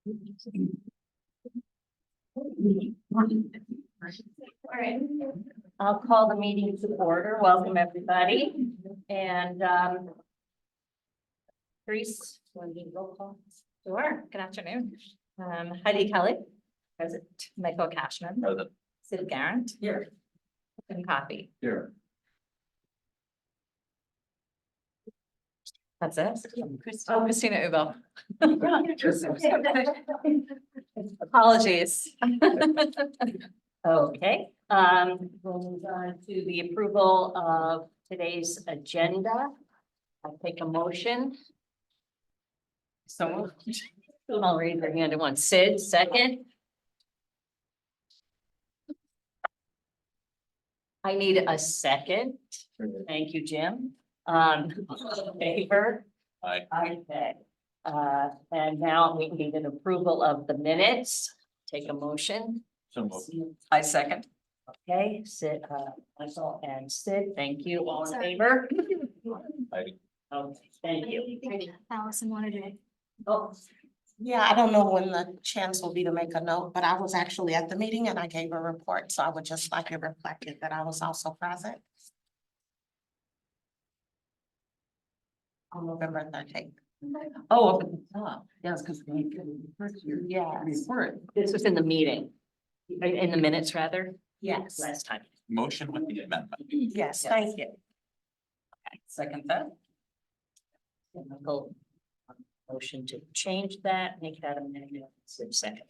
All right, I'll call the meeting to order. Welcome, everybody. And Grace, want to do roll call? Sure. Good afternoon. Heidi Kelly, President. Michael Cashman. Present. Sid Garrett. Here. And Coffee. Here. That's it. Oh, Christina Ubel. Apologies. Okay, we'll move on to the approval of today's agenda. I'll take a motion. So I'll raise your hand at once. Sid, second. I need a second. Thank you, Jim. Favor? Aye. Okay. And now we need an approval of the minutes. Take a motion. So moved. I second. Okay, Sid, Michael and Sid, thank you. All in favor? Heidi. Okay, thank you. Allison wanted to. Oh, Yeah, I don't know when the chance will be to make a note, but I was actually at the meeting and I gave a report, so I would just like it reflected that I was also present. On November 13th. Oh, up at the top. Yes, because we first year. Yes, Report. this was in the meeting, in the minutes rather, yes, last time. Motion with the amendment. yes, thank you. Second that. Michael, motion to change that, make that amendment, Sid second.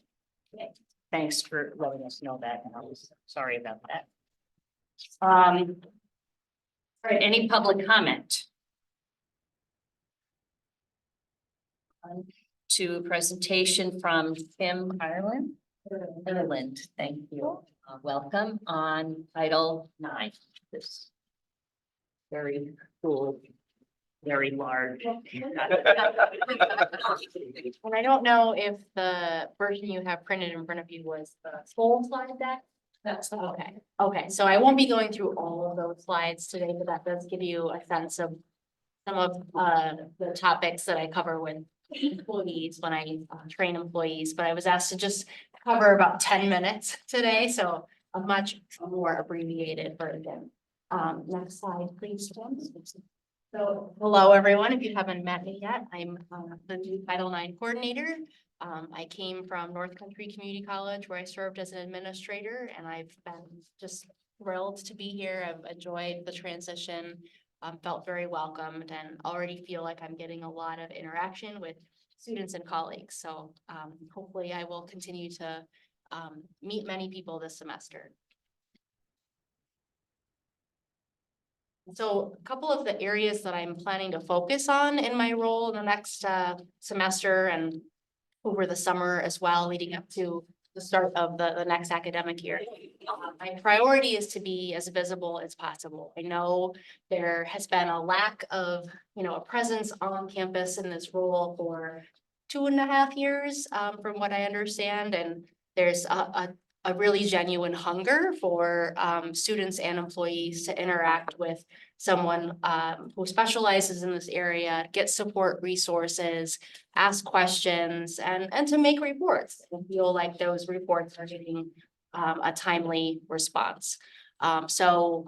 Okay, thanks for letting us know that, and I was sorry about that. All right, any public comment? To a presentation from Tim Ireland. Ireland, thank you. Welcome on Title IX. This very cool, very large. And I don't know if the version you have printed in front of you was the full slide deck. That's Okay, okay, so I won't be going through all of those slides today, but that does give you a sense of some of the topics that I cover with employees when I train employees, but I was asked to just cover about 10 minutes today, so a much more abbreviated version. Next slide, please, Jim. So, hello, everyone. If you haven't met me yet, I'm the new Title IX coordinator. I came from North Country Community College where I served as an administrator, and I've been just thrilled to be here. I've enjoyed the transition, felt very welcomed, and already feel like I'm getting a lot of interaction with students and colleagues. So hopefully I will continue to meet many people this semester. So a couple of the areas that I'm planning to focus on in my role in the next semester and over the summer as well, leading up to the start of the next academic year. My priority is to be as visible as possible. I know there has been a lack of, a presence on campus in this role for 2.5 years, from what I understand, and there's a really genuine hunger for students and employees to interact with someone who specializes in this area, get support resources, ask questions, and to make reports and feel like those reports are getting a timely response. So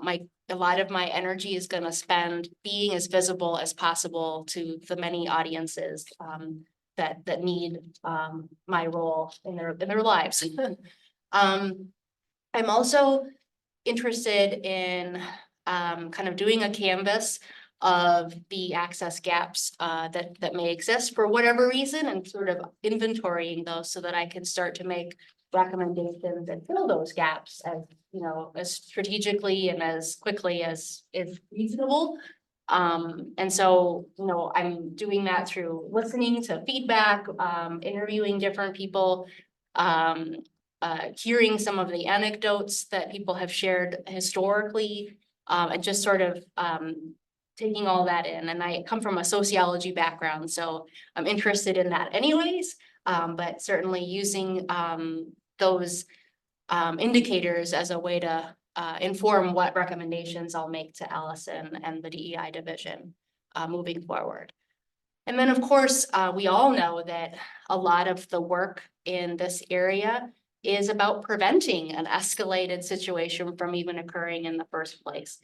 a lot of my energy is going to spend being as visible as possible to the many audiences that need my role in their lives. I'm also interested in kind of doing a canvas of the access gaps that may exist for whatever reason and sort of inventorying those so that I can start to make recommendations and fill those gaps as strategically and as quickly as is reasonable. And so, I'm doing that through listening to feedback, interviewing different people, hearing some of the anecdotes that people have shared historically, and just sort of taking all that in. And I come from a sociology background, so I'm interested in that anyways, but certainly using those indicators as a way to inform what recommendations I'll make to Allison and the DEI division moving forward. And then, of course, we all know that a lot of the work in this area is about preventing an escalated situation from even occurring in the first place.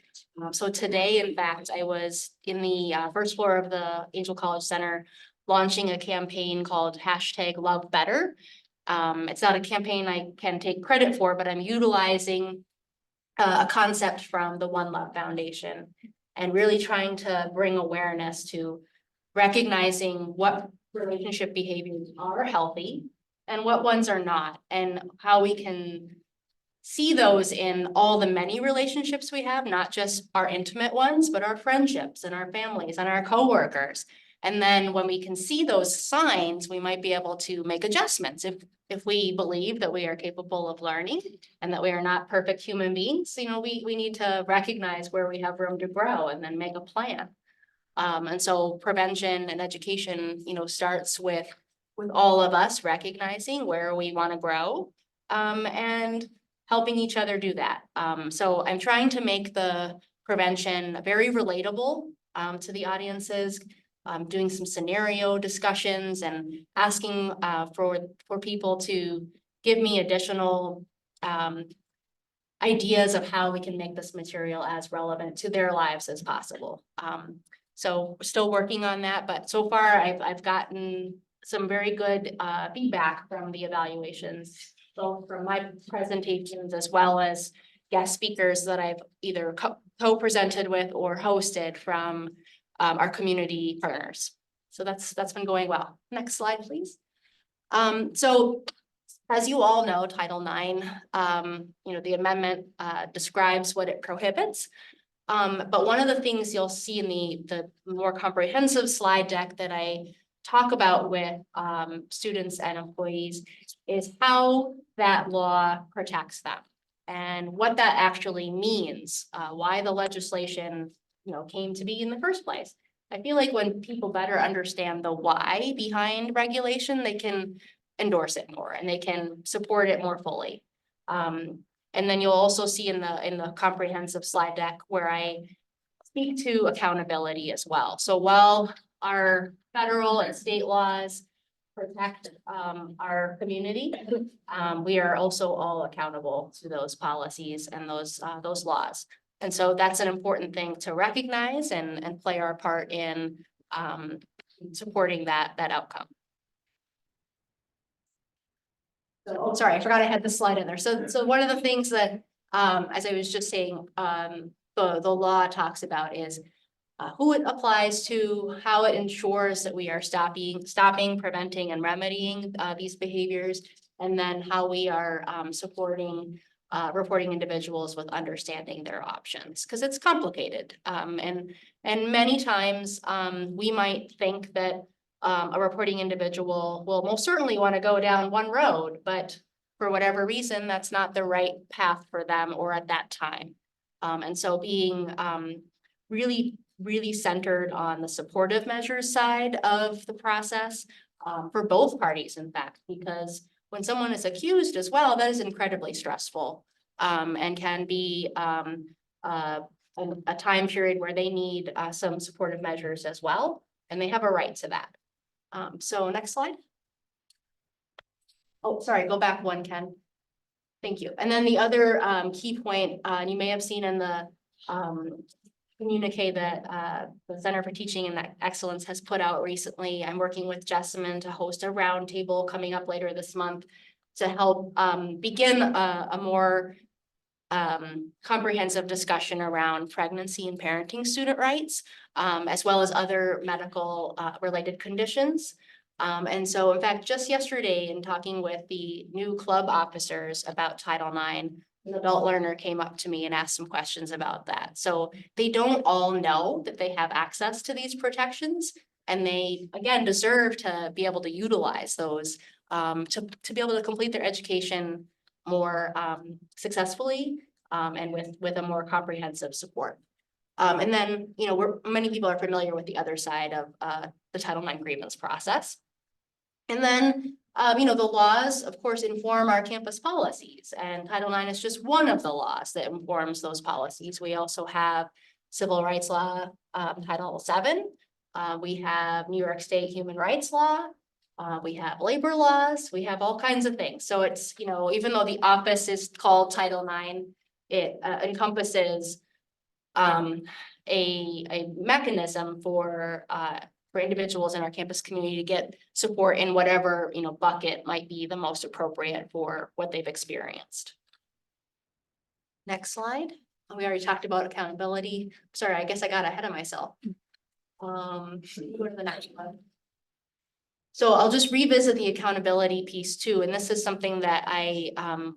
So today, in fact, I was in the first floor of the Angel College Center launching a campaign called #LoveBetter. It's not a campaign I can take credit for, but I'm utilizing a concept from the One Love Foundation and really trying to bring awareness to recognizing what relationship behaviors are healthy and what ones are not, and how we can see those in all the many relationships we have, not just our intimate ones, but our friendships and our families and our coworkers. And then when we can see those signs, we might be able to make adjustments. If we believe that we are capable of learning and that we are not perfect human beings, we need to recognize where we have room to grow and then make a plan. And so prevention and education, starts with all of us recognizing where we want to grow, and helping each other do that. So I'm trying to make the prevention very relatable, to the audiences. Doing some scenario discussions and asking, for people to give me additional, ideas of how we can make this material as relevant to their lives as possible. So we're still working on that, but so far I've gotten some very good feedback from the evaluations, both from my presentations as well as guest speakers that I've either co-presented with or hosted from our community partners. So that's been going well. Next slide, please. So as you all know, Title IX, the amendment describes what it prohibits. But one of the things you'll see in the more comprehensive slide deck that I talk about with students and employees is how that law protects them and what that actually means, why the legislation came to be in the first place. I feel like when people better understand the why behind regulation, they can endorse it more and they can support it more fully. And then you'll also see in the comprehensive slide deck where I speak to accountability as well. So while our federal and state laws protect our community, we are also all accountable to those policies and those laws. And so that's an important thing to recognize and play our part in supporting that outcome. So, sorry, I forgot I had the slide in there. So one of the things that, as I was just saying, the law talks about is who it applies to, how it ensures that we are stopping, preventing, and remedying these behaviors, and then how we are supporting reporting individuals with understanding their options, because it's complicated. And many times we might think that a reporting individual will most certainly want to go down one road, but for whatever reason, that's not the right path for them or at that time. And so being really centered on the supportive measures side of the process for both parties, in fact, because when someone is accused as well, that is incredibly stressful and can be a time period where they need some supportive measures as well, and they have a right to that. So next slide. Oh, sorry, go back one, Ken. Thank you. And then the other key point, you may have seen in the communique that the Center for Teaching and Excellence has put out recently. I'm working with Jessamine to host a roundtable coming up later this month to help begin a more comprehensive discussion around pregnancy and parenting student rights, as well as other medical related conditions. And so in fact, just yesterday in talking with the new club officers about Title IX, an adult learner came up to me and asked some questions about that. So they don't all know that they have access to these protections, and they, again, deserve to be able to utilize those to be able to complete their education more successful and with a more comprehensive support. And then, many people are familiar with the other side of the Title IX grievance process. And then, the laws, of course, inform our campus policies, and Title IX is just one of the laws that informs those policies. We also have civil rights law, Title VII, We have New York State human rights law. We have labor laws, we have all kinds of things. So it's, you know, even though the office is called Title IX, it encompasses a mechanism for individuals in our campus community to get support in whatever, you know, bucket might be the most appropriate for what they've experienced. Next slide. We already talked about accountability. Sorry, I guess I got ahead of myself. Go to the next one. So I'll just revisit the accountability piece too, and this is something that I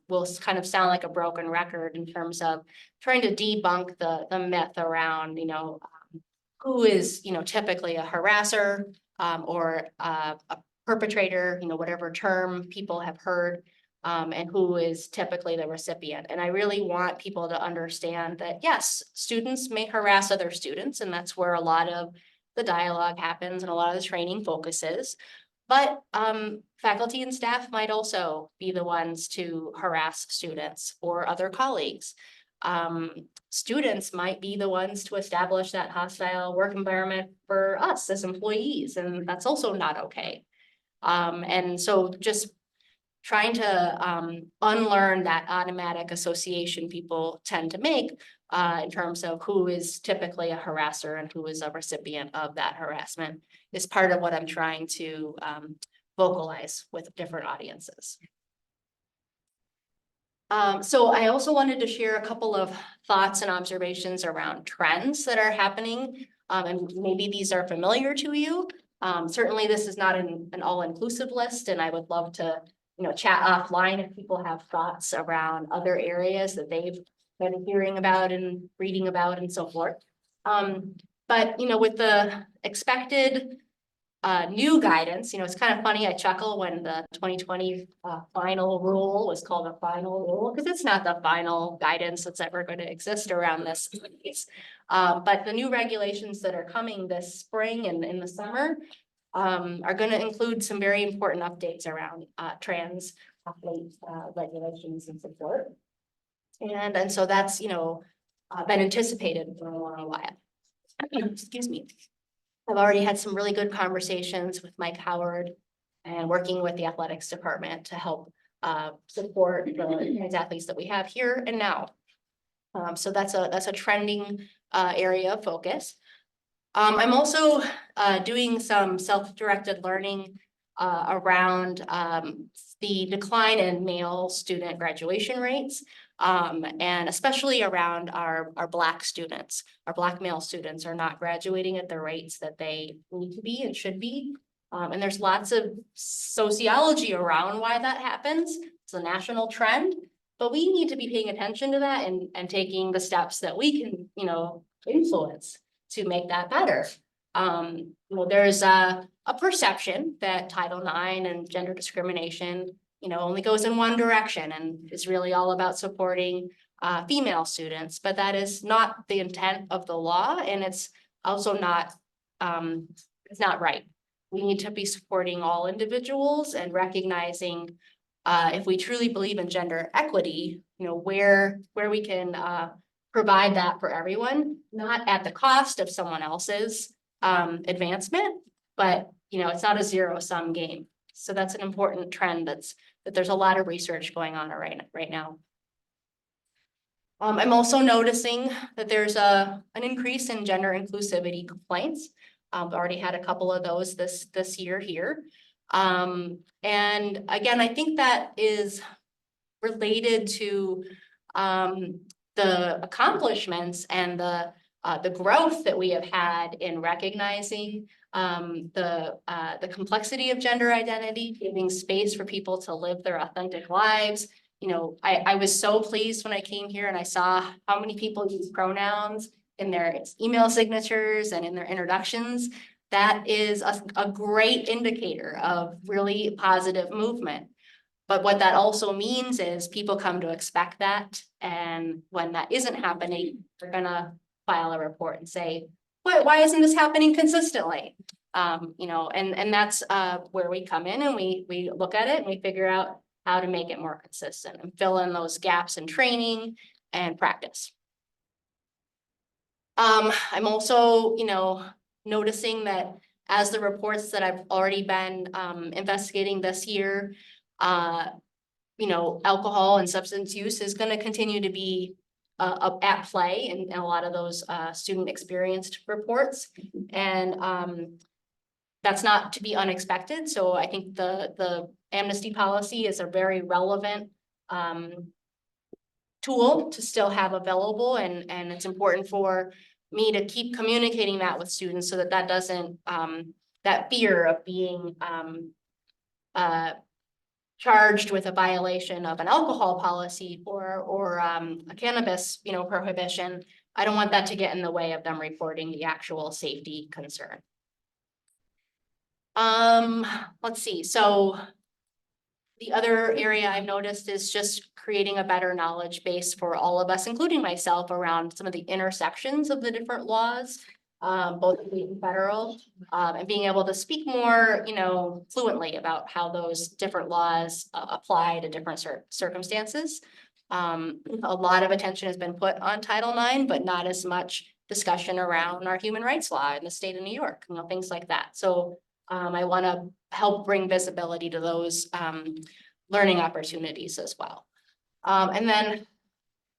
will kind of sound like a broken record in terms of trying to debunk the myth around, you know, who is, you know, typically a harasser or a perpetrator, you know, whatever term people have heard, and who is typically the recipient. And I really want people to understand that, yes, students may harass other students, and that's where a lot of the dialogue happens and a lot of the training focuses. But faculty and staff might also be the ones to harass students or other colleagues. Students might be the ones to establish that hostile work environment for us as employees, and that's also not okay. And so just trying to unlearn that automatic association people tend to make in terms of who is typically a harasser and who is a recipient of that harassment is part of what I'm trying to vocalize with different audiences. So I also wanted to share a couple of thoughts and observations around trends that are happening. And maybe these are familiar to you. Certainly this is not an all-inclusive list, and I would love to, you know, chat offline if people have thoughts around other areas that they've been hearing about and reading about and so forth. But, you know, with the expected new guidance, you know, it's kind of funny, I chuckle when the 2020 final rule was called a final rule, because it's not the final guidance that's ever going to exist around this piece. But the new regulations that are coming this spring and in the summer are going to include some very important updates around trans athlete regulations and support. And so that's, you know, been anticipated for a long while. Excuse me. I've already had some really good conversations with Mike Howard and working with the athletics department to help support the trans athletes that we have here and now. So that's a trending area of focus. I'm also doing some self-directed learning around the decline in male student graduation rates. And especially around our Black students. Our Black male students are not graduating at the rates that they need to be and should be. And there's lots of sociology around why that happens. It's a national trend, but we need to be paying attention to that and taking the steps that we can, you know, influence to make that better. Well, there's a perception that Title IX and gender discrimination, you know, only goes in one direction and is really all about supporting female students, but that is not the intent of the law, and it's also not, it's not right. We need to be supporting all individuals and recognizing if we truly believe in gender equity, you know, where we can provide that for everyone, not at the cost of someone else's advancement, but, you know, it's not a zero-sum game. So that's an important trend that there's a lot of research going on right now. I'm also noticing that there's an increase in gender inclusivity complaints. I've already had a couple of those this year here. And again, I think that is related to the accomplishments and the growth that we have had in recognizing the complexity of gender identity, giving space for people to live their authentic lives. You know, I was so pleased when I came here and I saw how many people use pronouns in their email signatures and in their introductions. That is a great indicator of really positive movement. But what that also means is people come to expect that. And when that isn't happening, they're gonna file a report and say, why isn't this happening consistently? You know, and that's where we come in and we look at it and we figure out how to make it more consistent and fill in those gaps in training and practice. I'm also, you know, noticing that as the reports that I've already been investigating this year, alcohol and substance use is gonna continue to be at play in a lot of those student experienced reports. And that's not to be unexpected. So I think the amnesty policy is a very relevant tool to still have available, and it's important for me to keep communicating that with students so that that doesn't that fear of being charged with a violation of an alcohol policy or a cannabis, prohibition. I don't want that to get in the way of them reporting the actual safety concern. Let's see. So the other area I've noticed is just creating a better knowledge base for all of us, including myself, around some of the intersections of the different laws, both state and federal, and being able to speak more, fluently about how those different laws apply to different circumstances. A lot of attention has been put on Title IX, but not as much discussion around our human rights law in the state of New York, things like that. So I want to help bring visibility to those learning opportunities as well. And then,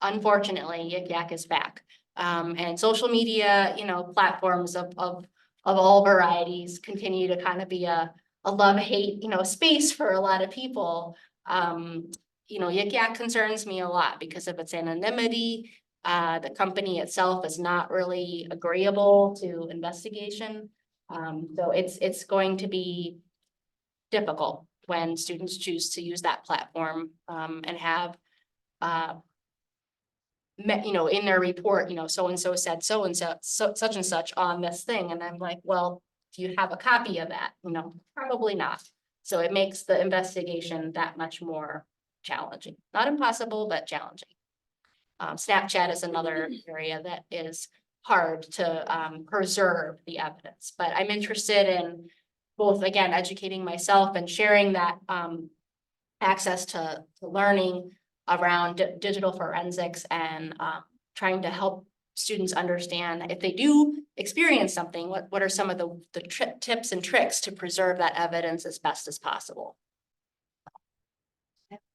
unfortunately, Yik Yak is back. And social media, platforms of all varieties continue to kind of be a love-hate, space for a lot of people. Yik Yak concerns me a lot because of its anonymity. The company itself is not really agreeable to investigation. So it's going to be difficult when students choose to use that platform and have in their report, so-and-so said so-and-so, such and such on this thing. And I'm like, well, do you have a copy of that? Probably not. So it makes the investigation that much more challenging. Not impossible, but challenging. Snapchat is another area that is hard to preserve the evidence, but I'm interested in both, again, educating myself and sharing that access to learning around digital forensics and trying to help students understand if they do experience something, what are some of the tips and tricks to preserve that evidence as best as possible.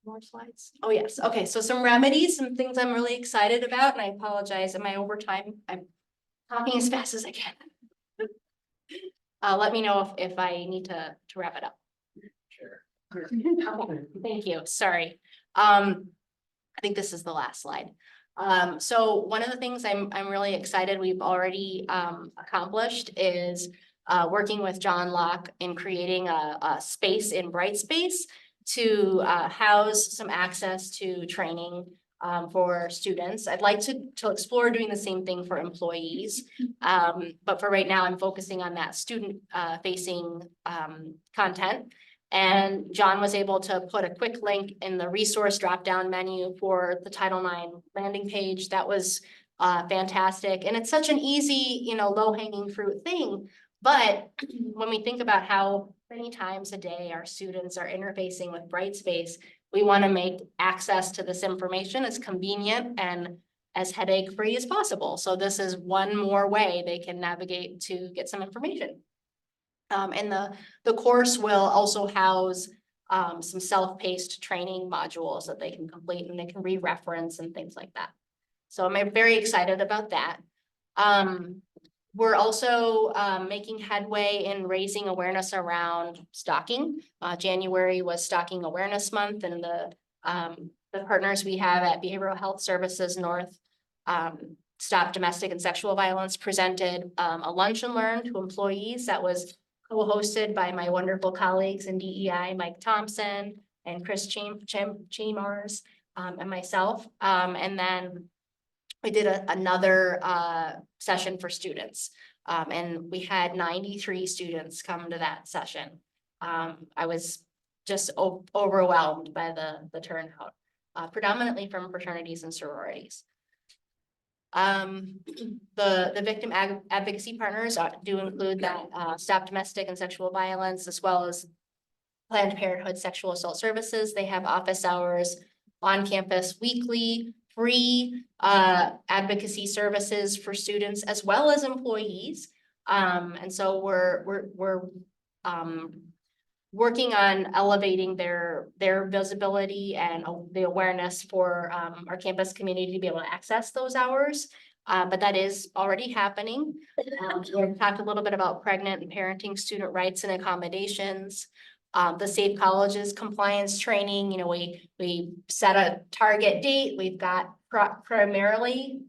More slides. Oh, yes. Okay. So some remedies, some things I'm really excited about, and I apologize. Am I over time? I'm talking as fast as I can. Let me know if I need to wrap it up. Sure. Thank you. Sorry. I think this is the last slide. So one of the things I'm really excited we've already accomplished is working with John Locke in creating a space in Brightspace to house some access to training for students. I'd like to explore doing the same thing for employees. But for right now, I'm focusing on that student facing content. And John was able to put a quick link in the resource drop-down menu for the Title IX landing page. That was fantastic. And it's such an easy, low-hanging fruit thing. But when we think about how many times a day our students are interfacing with Brightspace, we want to make access to this information as convenient and as headache-free as possible. So this is one more way they can navigate to get some information. And the course will also house some self-paced training modules that they can complete and they can re-reference and things like that. So I'm very excited about that. We're also making headway in raising awareness around stalking. January was Stalking Awareness Month, and the partners we have at Behavioral Health Services North Stop Domestic and Sexual Violence presented a lunch and learn to employees that was co-hosted by my wonderful colleagues in DEI, Mike Thompson and Chris Chambers, and myself. And then we did another session for students, and we had 93 students come to that session. I was just overwhelmed by the turnout, predominantly from fraternities and sororities. The victim advocacy partners do include that Stop Domestic and Sexual Violence, as well as Planned Parenthood Sexual Assault Services. They have office hours on campus weekly, free advocacy services for students as well as employees. And so we're working on elevating their visibility and the awareness for our campus community to be able to access those hours. But that is already happening. We've talked a little bit about pregnant and parenting student rights and accommodations. The Safe Colleges compliance training, you know, we set a target date. We've got primarily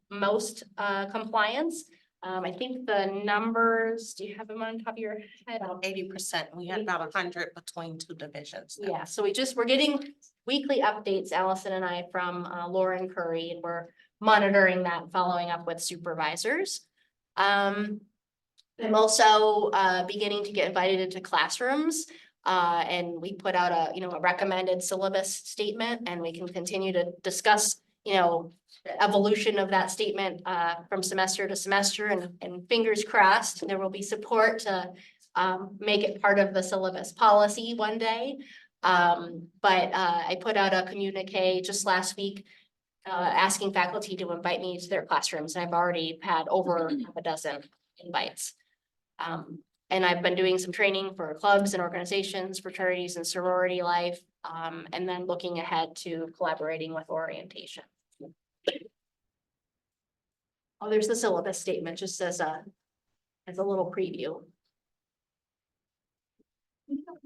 most compliance. I think the numbers, do you have them on top of your head? About 80%. We had about 100 between two divisions. now. Yeah, so we're getting weekly updates, Allison and I, from Lauren Curry, and we're monitoring that, following up with supervisors. I'm also beginning to get invited into classrooms. And we put out a recommended syllabus statement, and we can continue to discuss, the evolution of that statement from semester to semester, and fingers crossed, there will be support to make it part of the syllabus policy one day. But I put out a communique just last week asking faculty to invite me to their classrooms, and I've already had over a dozen invites. And I've been doing some training for clubs and organizations, fraternities and sorority life, and then looking ahead to collaborating with orientation. Oh, there's the syllabus statement, just as a little preview.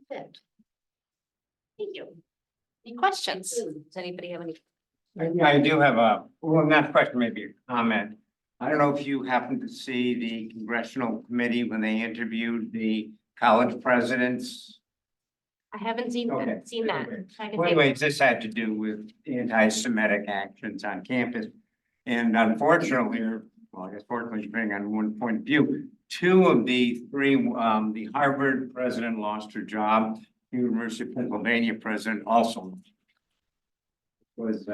Thank you. Any questions? Does anybody have any? Yeah, I do have well, not a question, maybe a comment. I don't know if you happened to see the congressional committee when they interviewed the college presidents. I haven't seen Okay. that. Okay. I can Well, take- anyways, this had to do with anti-Semitic actions on campus. And unfortunately, or well, I guess fortunately, depending on one point of view, two of the three, the Harvard president lost her job. The University of Pennsylvania president also was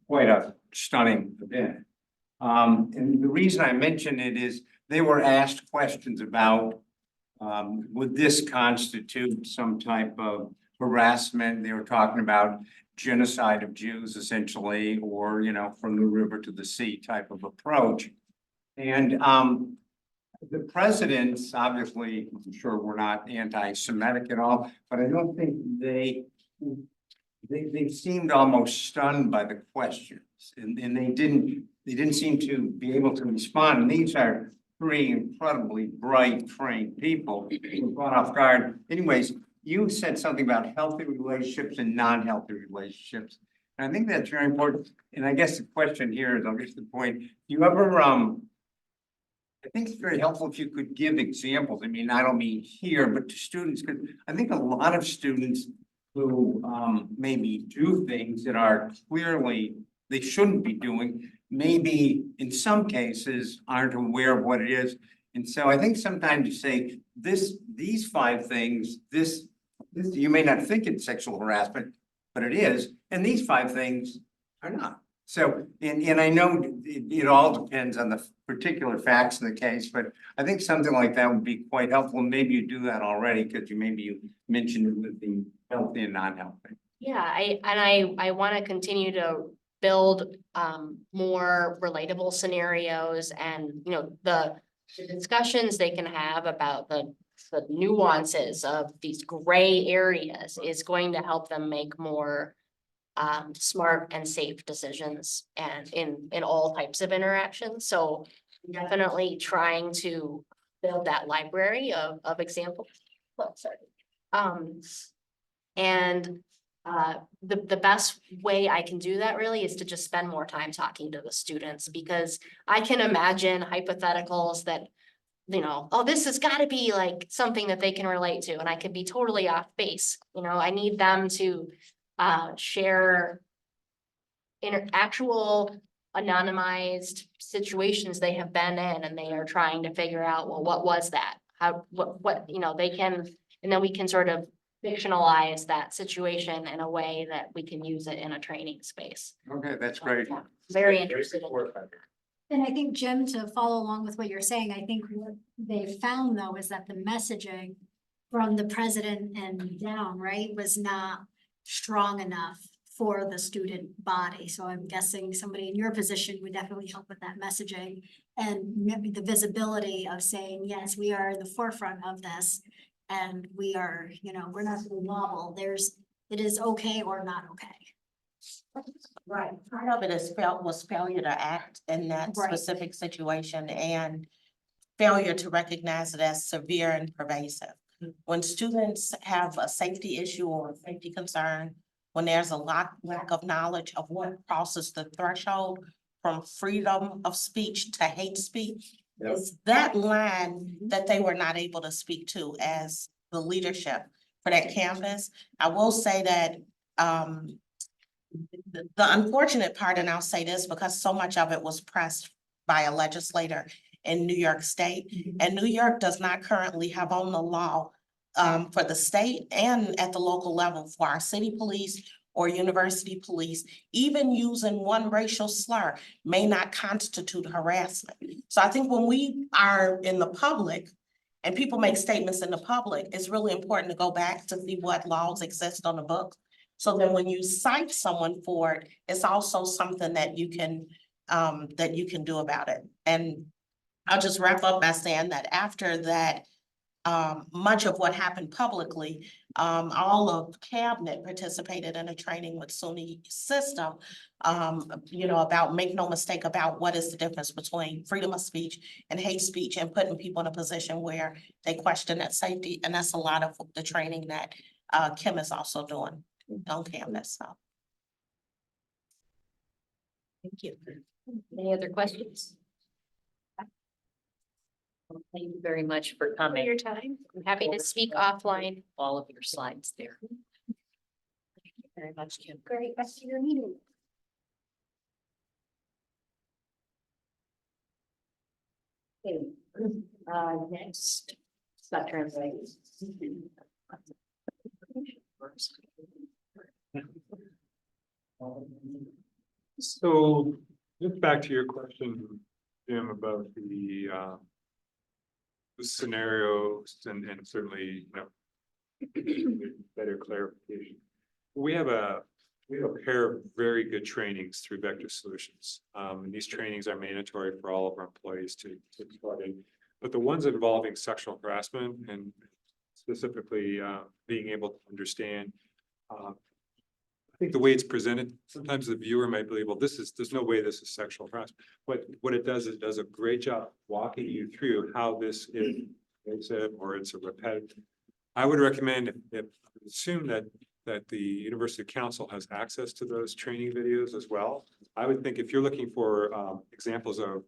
quite a stunning event. And the reason I mention it is they were asked questions about would this constitute some type of harassment? They were talking about genocide of Jews essentially, or, from the river to the sea type of approach. And the presidents, obviously, I'm sure were not anti-Semitic at all, but I don't think they seemed almost stunned by the questions, and they didn't seem to be able to respond. And these are three incredibly bright, trained people who were caught off guard. Anyways, you said something about healthy relationships and non-healthy relationships. And I think that's very important. And I guess the question here is, I'll get to the point, do you ever, I think it's very helpful if you could give examples. I mean, I don't mean here, but to students, because I think a lot of students who maybe do things that are clearly they shouldn't be doing, maybe in some cases aren't aware of what it is. And so I think sometimes you say these five things, this you may not think it's sexual harassment, but it is, and these five things are not. So, and I know it all depends on the particular facts in the case, but I think something like that would be quite helpful. Maybe you do that already, because you mentioned it with the healthy and non-healthy. Yeah, I want to continue to build more relatable scenarios, and the discussions they can have about the nuances of these gray areas is going to help them make more smart and safe decisions, and in all types of interactions. So definitely trying to build that library of examples. Oh, sorry. And the best way I can do that really is to just spend more time talking to the students, because I can imagine hypotheticals that, oh, this has got to be like something that they can relate to, and I could be totally off base. I need them to share actual anonymized situations they have been in, and they are trying to figure out, well, what was that? What they can, and then we can sort of fictionalize that situation in a way that we can use it in a training space. Okay, that's great. Yeah, very interested in Great. And I think, Jim, to follow along with what you're saying, I think what they found though is that the messaging from the president and down, right, was not strong enough for the student body. So I'm guessing somebody in your position would definitely help with that messaging and maybe the visibility of saying, yes, we are in the forefront of this. And we are, we're not going to wobble. It is okay or not okay. Right. Part of it was failure to act in that Right. specific situation and failure to recognize it as severe and pervasive. When students have a safety issue or a safety concern, when there's a lack of knowledge of what crosses the threshold from freedom of speech to hate speech, it's that line that they were not able to speak to as the leadership for that campus. I will say that, the unfortunate part, and I'll say this because so much of it was pressed by a legislator in New York State, and New York does not currently have on the law for the state and at the local level for our city police or university police, even using one racial slur may not constitute harassment. So I think when we are in the public and people make statements in the public, it's really important to go back to see what laws exist on the books. So that when you cite someone for it, it's also something that you can do about it. And I'll just wrap up by saying that after that, much of what happened publicly, all of cabinet participated in a training with SUNY system, about make no mistake about what is the difference between freedom of speech and hate speech and putting people in a position where they question that safety. And that's a lot of the training that Kim is also doing on campus. So. Thank you. Any other questions? Well, thank you very much for For coming. your time. I'm happy to speak offline. All of your slides there. Thank you very much, Kim. Great, rest of your meeting. Okay, next. Stop translating. So just back to your question, Jim, about the scenarios and certainly, better clarification. We have a pair of very good trainings through Vector Solutions. And these trainings are mandatory for all of our employees to start in. But the ones involving sexual harassment and specifically being able to understand, I think the way it's presented, sometimes the viewer might believe, well, there's no way this is sexual harassment. But what it does is it does a great job walking you through how this is invasive or it's a repetitive. I would recommend if assume that the University Council has access to those training videos as well. I would think if you're looking for examples of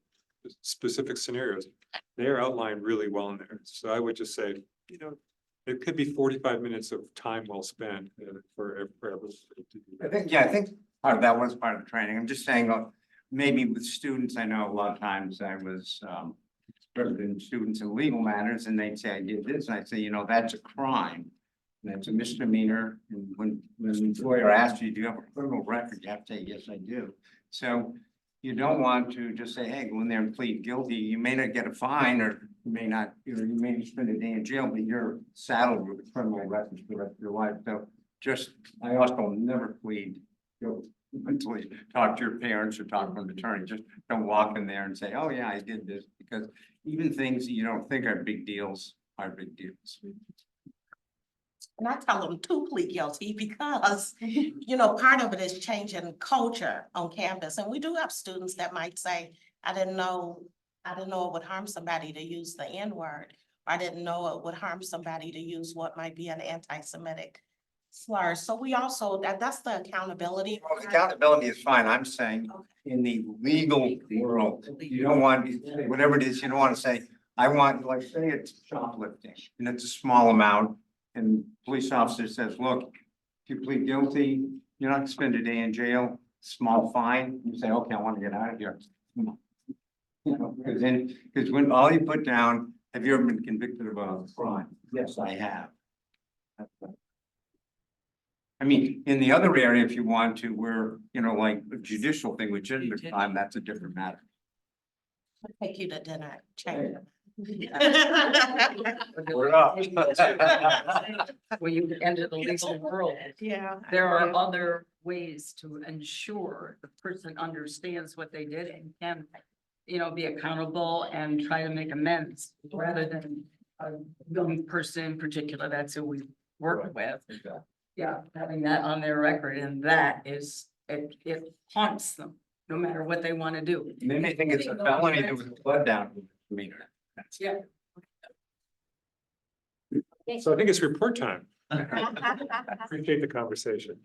specific scenarios, they are outlined really well in there. So I would just say, it could be 45 minutes of time well spent for everyone to do that. I think part of that was part of the training. I'm just saying, maybe with students, I know a lot of times I was representing students in legal matters and they'd say, I did this, and I'd say, that's a crime. That's a misdemeanor. And when the employer asks you, do you have a criminal record? You have to say, yes, I do. So you don't want to just say, hey, go in there and plead guilty. You may not get a fine, or you may not, you may spend a day in jail, but you're saddled with a criminal record for the rest of your life. So I also never plead guilty until you talk to your parents or talk to an attorney. Just don't walk in there and say, oh yeah, I did this, because even things that you don't think are big deals are big deals. And I tell them to plead guilty because, part of it is changing culture on campus. And we do have students that might say, I didn't know it would harm somebody to use the N-word. I didn't know it would harm somebody to use what might be an anti-Semitic slur. So we also, that's the accountability. Well, accountability is fine. I'm saying in the legal world, you don't want, whatever it is, you don't want to say, I want, like, say it's shoplifting and it's a small amount. And police officer says, look, if you plead guilty, you're not gonna spend a day in jail, small fine. You say, okay, I want to get out of here. Because when all you put down, have you ever been convicted of a crime? Yes, I have. I mean, in the other area, if you want to, where, like a judicial thing, which isn't a crime, that's a different matter. Take you to dinner. Change. We're up. When you enter the legal world, Yeah. there are other ways to ensure the person understands what they did and can, you know, be accountable and try to make amends rather than a young person in particular. That's who we work with. Yeah, having that on their record, and that is, it haunts them, no matter what they want to do. And then they think it's a felony that was blood down. Meter. Yeah. So I think it's report time. Appreciate the conversation.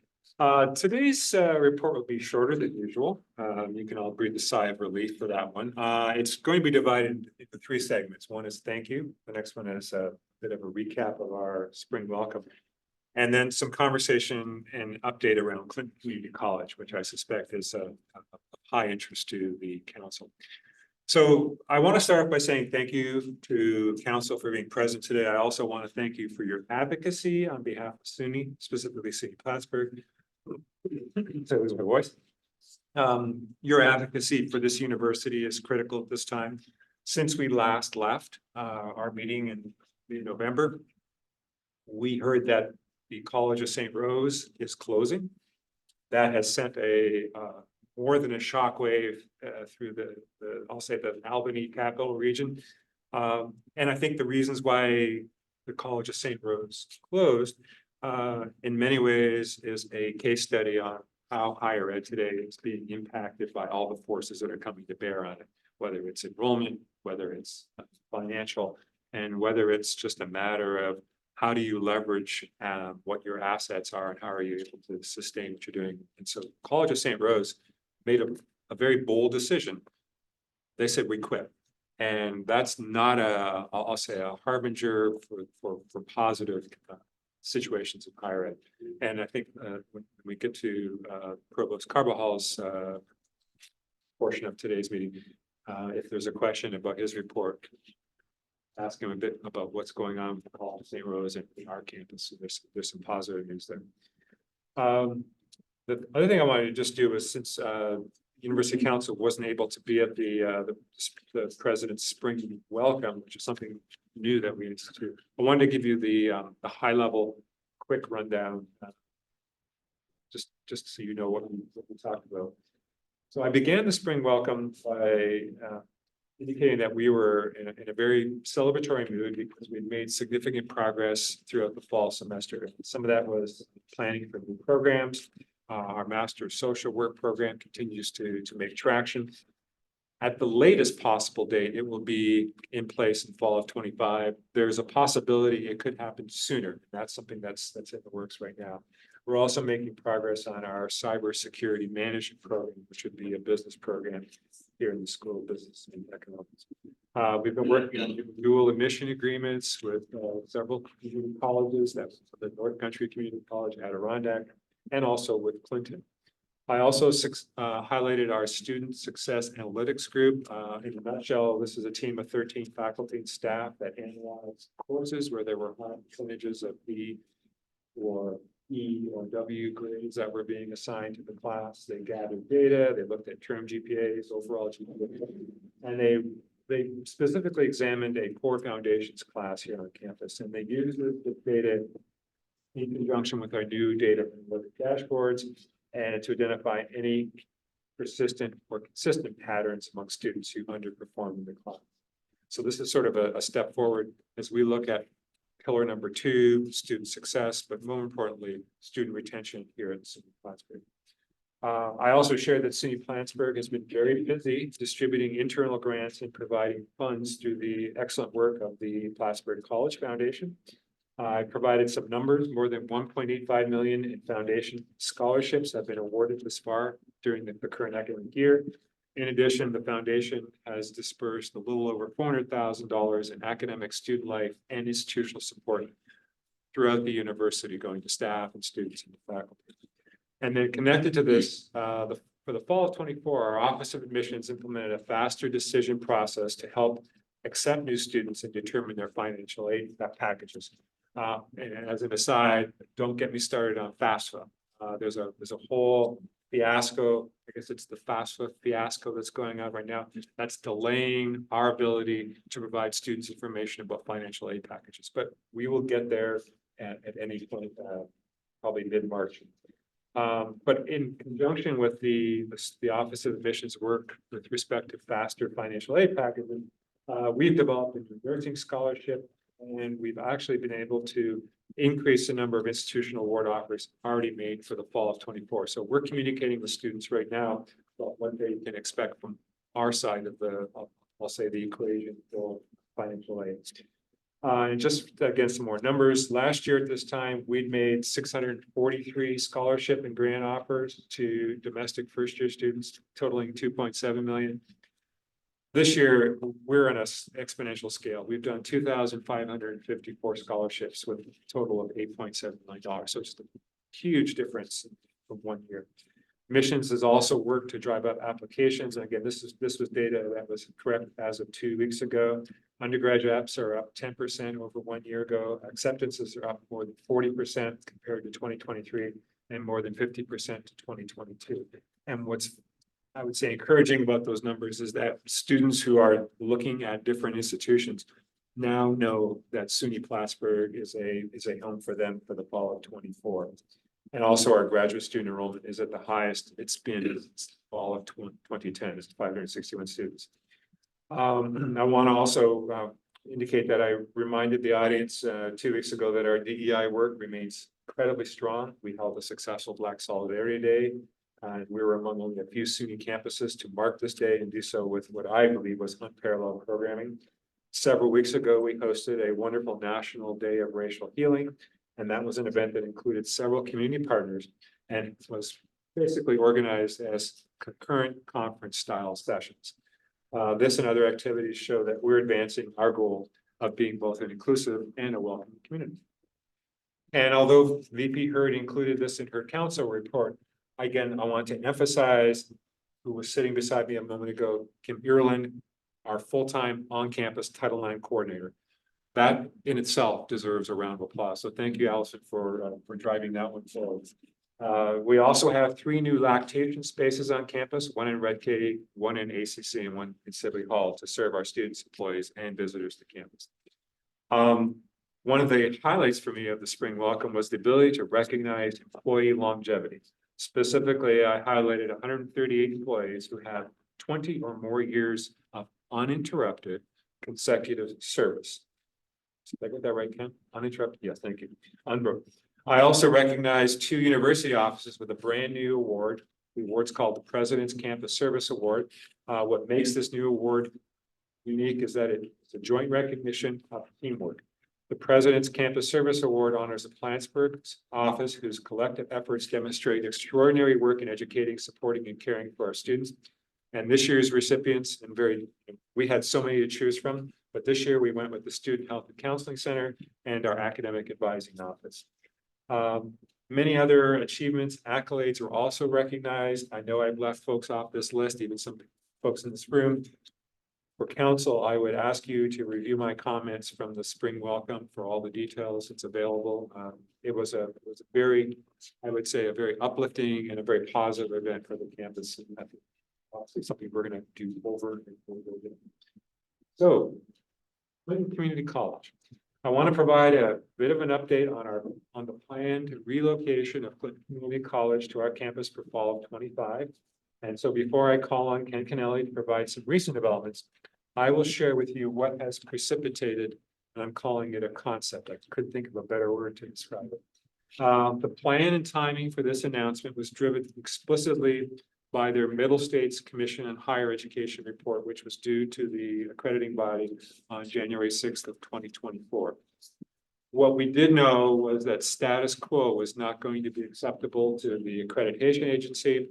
Today's report will be shorter than usual. You can all breathe a sigh of relief for that one. It's going to be divided into 3 segments. One is thank you. The next one is a bit of a recap of our spring welcome. And then some conversation and update around Clinton Community College, which I suspect is of high interest to the council. So I want to start off by saying thank you to council for being present today. I also want to thank you for your advocacy on behalf of SUNY, specifically SUNY Plattsburgh. So lose my voice. Your advocacy for this university is critical at this time. Since we last left our meeting in November, we heard that the College of St. Rose is closing. That has sent a more than a shockwave through the I'll say the Albany capital region. And I think the reasons why the College of St. Rose closed in many ways is a case study on how higher ed today is being impacted by all the forces that are coming to bear on it, whether it's enrollment, whether it's financial, and whether it's just a matter of how do you leverage what your assets are and how are you able to sustain what you're doing. And so College of St. Rose made a very bold decision. They said we quit. And that's not I'll say a harbinger for positive situations in higher ed. And I think when we get to Provost Carvajal's portion of today's meeting, if there's a question about his report, ask him a bit about what's going on with the College of St. Rose and our campus. So there's some positive news there. The other thing I wanted to just do is since University Council wasn't able to be at the president's spring welcome, which is something new that we instituted. I wanted to give you the high level quick rundown, just so you know what we talked about. So I began the spring welcome by indicating that we were in a very celebratory mood because we'd made significant progress throughout the fall semester. Some of that was planning for new programs. Our Master of Social Work program continues to make traction. At the latest possible date, it will be in place in fall of 25. There's a possibility it could happen sooner. That's something that's in the works right now. We're also making progress on our cybersecurity management program, which would be a business program here in the School of Business and Economics. We've been working on dual admission agreements with several community colleges. That's the North Country Community College, Adirondack, and also with Clinton. I also highlighted our Student Success Analytics Group. In a nutshell, this is a team of 13 faculty and staff that analyzed courses where there were high percentages of B or E or W grades that were being assigned to the class. They gathered data, they looked at term GPAs, overall GPA, and they specifically examined a core foundations class here on campus, and they used the data in conjunction with our new data dashboards and to identify any persistent or consistent patterns among students who underperform in the class. So this is sort of a step forward as we look at pillar number 2, student success, but more importantly, student retention here at SUNY Plattsburgh. I also shared that SUNY Plattsburgh has been very busy distributing internal grants and providing funds through the excellent work of the Plattsburgh College Foundation. I provided some numbers. More than 1.85 million in foundation scholarships have been awarded this far during the current academic year. In addition, the foundation has dispersed a little over $400,000 in academic, student life, and institutional support throughout the university, going to staff and students and faculty. And then connected to this, for the fall of 24, our Office of Admissions implemented a faster decision process to help accept new students and determine their financial aid packages. And as an aside, don't get me started on FAFSA. There's a whole fiasco I guess it's the FAFSA fiasco that's going on right now. That's delaying our ability to provide students information about financial aid packages, but we will get there at any point, probably mid-March. But in conjunction with the Office of Admissions work with respect to faster financial aid packages, we've developed a new nursing scholarship, and we've actually been able to increase the number of institutional award offers already made for the fall of 24. So we're communicating with students right now about what they can expect from our side of the, I'll say, the equation for financial aid. And just again, some more numbers. Last year at this time, we'd made 643 scholarship and grant offers to domestic first-year students, totaling 2.7 million. This year, we're on an exponential scale. We've done 2,554 scholarships with a total of $8.7 million. So it's a huge difference from 1 year. Admissions has also worked to drive up applications. And again, this was data that was correct as of 2 weeks ago. Undergraduate apps are up 10% over 1 year ago. Acceptances are up more than 40% compared to 2023 and more than 50% to 2022. And what's, I would say, encouraging about those numbers is that students who are looking at different institutions now know that SUNY Plattsburgh is a home for them for the fall of 24. And also our graduate student enrollment is at the highest it's been since the fall of 2010. It's 561 students. I want to also indicate that I reminded the audience 2 weeks ago that our DEI work remains incredibly strong. We held a successful Black Solidarity Day. We were among only a few SUNY campuses to mark this day and do so with what I believe was unparalleled programming. Several weeks ago, we hosted a wonderful National Day of Racial Healing, and that was an event that included several community partners and was basically organized as concurrent conference style sessions. This and other activities show that we're advancing our goal of being both an inclusive and a welcoming community. And although VP Hurd included this in her council report, again, I want to emphasize who was sitting beside me a moment ago, Kim Earland, our full-time on-campus Title IX coordinator. That in itself deserves a round of applause. So thank you, Allison, for driving that one forward. We also have 3 new lactation spaces on campus, 1 in Red Katy, 1 in ACC, and 1 in Sibley Hall to serve our students, employees, and visitors to campus. One of the highlights for me of the spring welcome was the ability to recognize employee longevity. Specifically, I highlighted 138 employees who have 20 or more years of uninterrupted consecutive service. Did I get that right, Ken? Uninterrupted? Yes, thank you. Unbroken. I also recognized 2 university offices with a brand new award. The award's called the President's Campus Service Award. What makes this new award unique is that it's a joint recognition of teamwork. The President's Campus Service Award honors the Plattsburgh office whose collective efforts demonstrate extraordinary work in educating, supporting, and caring for our students. And this year's recipients, and we had so many to choose from, but this year we went with the Student Health and Counseling Center and our Academic Advising Office. Many other achievements, accolades were also recognized. I know I've left folks off this list, even some folks in this room. For council, I would ask you to review my comments from the spring welcome for all the details. It's available. It was a very, I would say, a very uplifting and a very positive event for the campus. And I think obviously something we're going to do over and over again. So, Clinton Community College. I want to provide a bit of an update on the planned relocation of Clinton Community College to our campus for fall of 25. And so before I call on Ken Kennelly to provide some recent developments, I will share with you what has precipitated, and I'm calling it a concept. I couldn't think of a better word to describe it. The plan and timing for this announcement was driven explicitly by their Middle States Commission on Higher Education report, which was due to the accrediting body on January 6th of 2024. What we did know was that status quo was not going to be acceptable to the accreditation agency.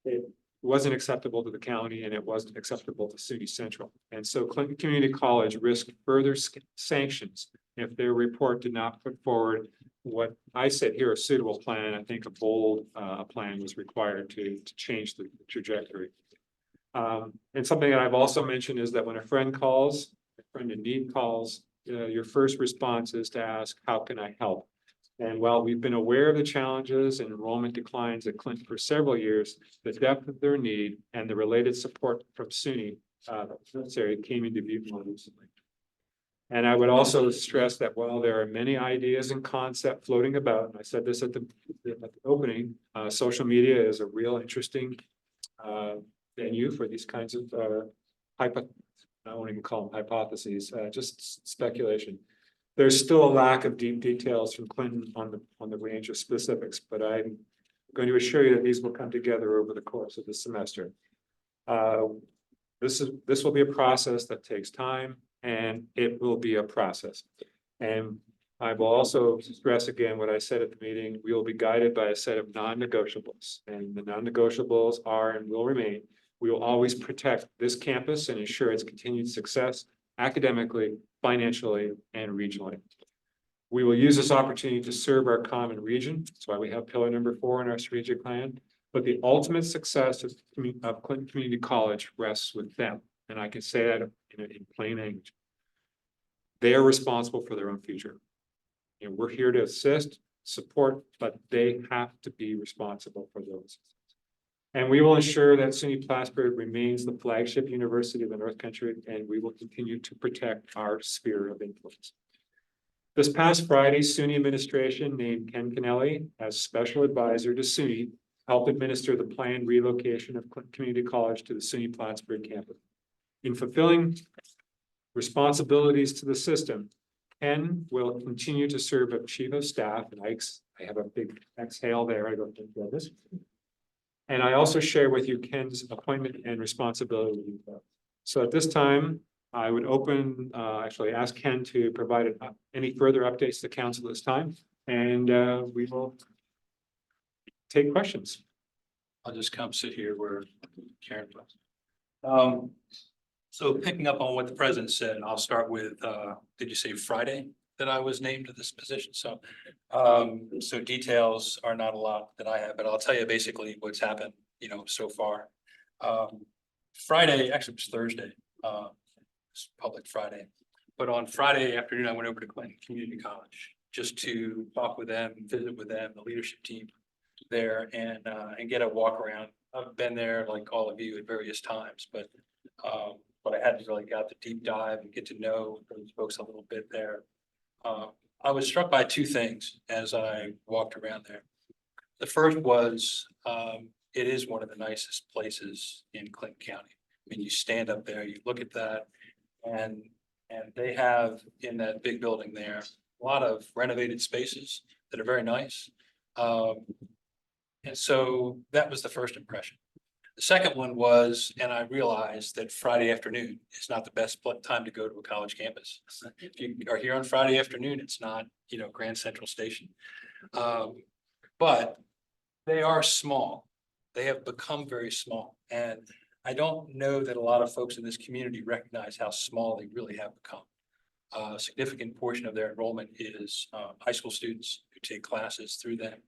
It wasn't acceptable to the county, and it wasn't acceptable to SUNY Central. And so Clinton Community College risked further sanctions if their report did not put forward what I said here, a suitable plan. I think a bold plan was required to change the trajectory. And something that I've also mentioned is that when a friend calls, a friend in need calls, your first response is to ask, how can I help? And while we've been aware of the challenges and enrollment declines at Clinton for several years, the depth of their need and the related support from SUNY necessary came into view more recently. And I would also stress that while there are many ideas and concepts floating about, and I said this at the opening, social media is a real interesting venue for these kinds of I won't even call them hypotheses, just speculation. There's still a lack of deep details from Clinton on the range of specifics, but I'm going to assure you that these will come together over the course of the semester. This will be a process that takes time, and it will be a process. And I will also stress again what I said at the meeting. We will be guided by a set of non-negotiables, and the non-negotiables are and will remain. We will always protect this campus and ensure its continued success academically, financially, and regionally. We will use this opportunity to serve our common region. That's why we have pillar number 4 in our strategic plan. But the ultimate success of Clinton Community College rests with them. And I can say that in plain language. They are responsible for their own future. And we're here to assist, support, but they have to be responsible for those. And we will ensure that SUNY Plattsburgh remains the flagship university of the North Country, and we will continue to protect our sphere of influence. This past Friday, SUNY administration named Ken Kennelly as special advisor to SUNY, help administer the planned relocation of Clinton Community College to the SUNY Plattsburgh campus. In fulfilling responsibilities to the system, Ken will continue to serve as chief of staff, and I have a big exhale there. I don't think this. And I also share with you Ken's appointment and responsibility. So at this time, I would actually ask Ken to provide any further updates to council this time, and we will take questions. I'll just come sit here where Karen was. So picking up on what the president said, I'll start with, did you say Friday that I was named to this position? So, so details are not a lot that I have, but I'll tell you basically what's happened, so far. Friday, actually it was Thursday, it's public Friday, but on Friday afternoon, I went over to Clinton Community College just to talk with them, visit with them, the leadership team there, and get a walk around. I've been there like all of you at various times, but I hadn't really got the deep dive and get to know those folks a little bit there. I was struck by two things as I walked around there. The first was, it is one of the nicest places in Clinton County. I mean, you stand up there, you look at that, and they have in that big building there, a lot of renovated spaces that are very nice. And so that was the first impression. The second one was, and I realized that Friday afternoon is not the best time to go to a college campus. If you are here on Friday afternoon, it's not, Grand Central Station. But they are small. They have become very small. And I don't know that a lot of folks in this community recognize how small they really have become. A significant portion of their enrollment is high school students who take classes through them.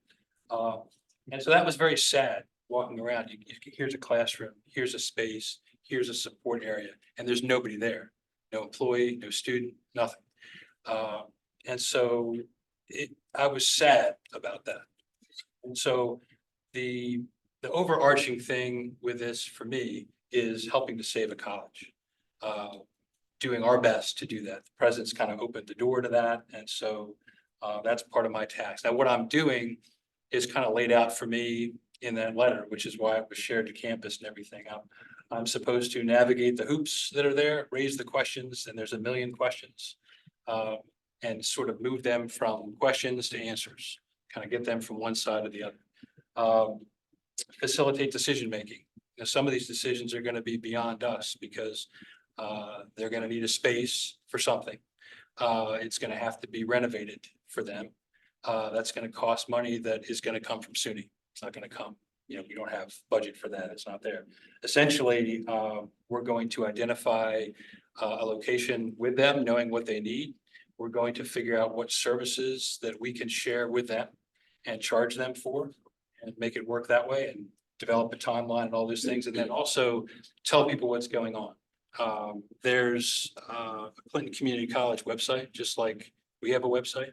And so that was very sad. Walking around, here's a classroom, here's a space, here's a support area, and there's nobody there. No employee, no student, nothing. And so I was sad about that. And so the overarching thing with this for me is helping to save a college. Doing our best to do that. The president's kind of opened the door to that. And so that's part of my task. Now, what I'm doing is kind of laid out for me in that letter, which is why it was shared to campus and everything. I'm supposed to navigate the hoops that are there, raise the questions, and there's a million questions, and sort of move them from questions to answers, kind of get them from one side to the other. Facilitate decision-making. Some of these decisions are going to be beyond us because they're going to need a space for something. It's going to have to be renovated for them. That's going to cost money that is going to come from SUNY. It's not going to come, we don't have budget for that. It's not there. Essentially, we're going to identify a location with them, knowing what they need. We're going to figure out what services that we can share with them and charge them for and make it work that way and develop a timeline and all those things. And then also tell people what's going on. There's a Clinton Community College website, just like we have a website.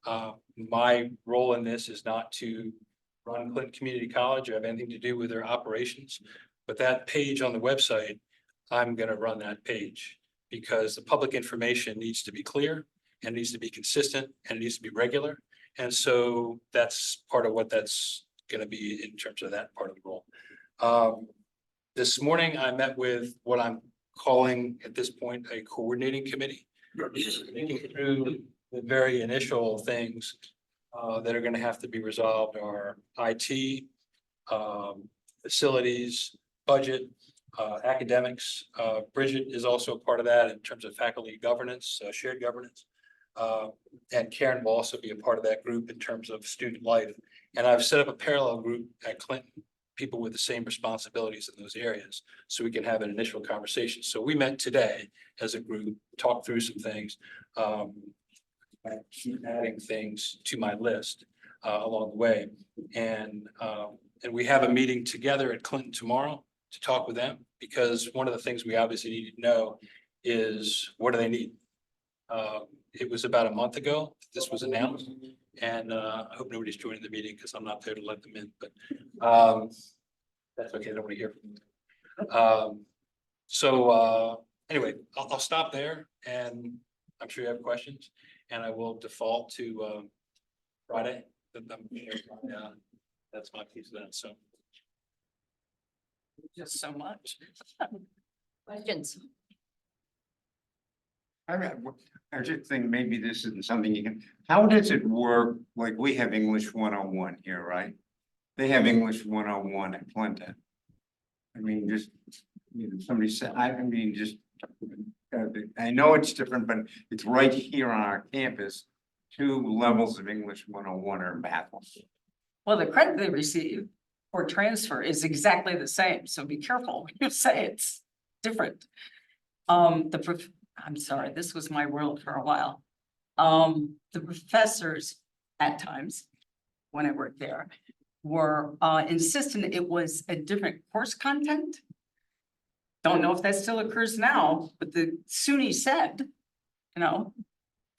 My role in this is not to run Clinton Community College or have anything to do with their operations. But that page on the website, I'm gonna run that page because the public information needs to be clear and needs to be consistent and it needs to be regular. And so that's part of what that's gonna be in terms of that part of the role. This morning, I met with what I'm calling at this point a coordinating committee. Thinking through the very initial things that are gonna have to be resolved are IT, facilities, budget, academics. Bridget is also part of that in terms of faculty governance, shared governance. And Karen will also be a part of that group in terms of student life. And I've set up a parallel group at Clinton, people with the same responsibilities in those areas, so we can have an initial conversation. So we met today as a group, talked through some things. I keep adding things to my list along the way. And we have a meeting together at Clinton tomorrow to talk with them, because one of the things we obviously need to know is what do they need? It was about a month ago, this was announced, and I hope nobody's joining the meeting because I'm not there to let them in, but that's okay, I don't want to hear from them. Anyway, I'll stop there, and I'm sure you have questions, and I will default to Friday. That's my piece of that, so. Just so much. Questions? I just think maybe this isn't something you can, how does it work? Like, we have English 101 here, right? They have English 101 at Clinton. I mean, just, somebody said, I mean, just, I know it's different, but it's right here on our campus. 2 levels of English 101 are battles. Well, the credit they receive for transfer is exactly the same, so be careful when you say it's different. I'm sorry, this was my world for a while. The professors at times, when I worked there, were insistent it was a different course content. Don't know if that still occurs now, but the SUNY said,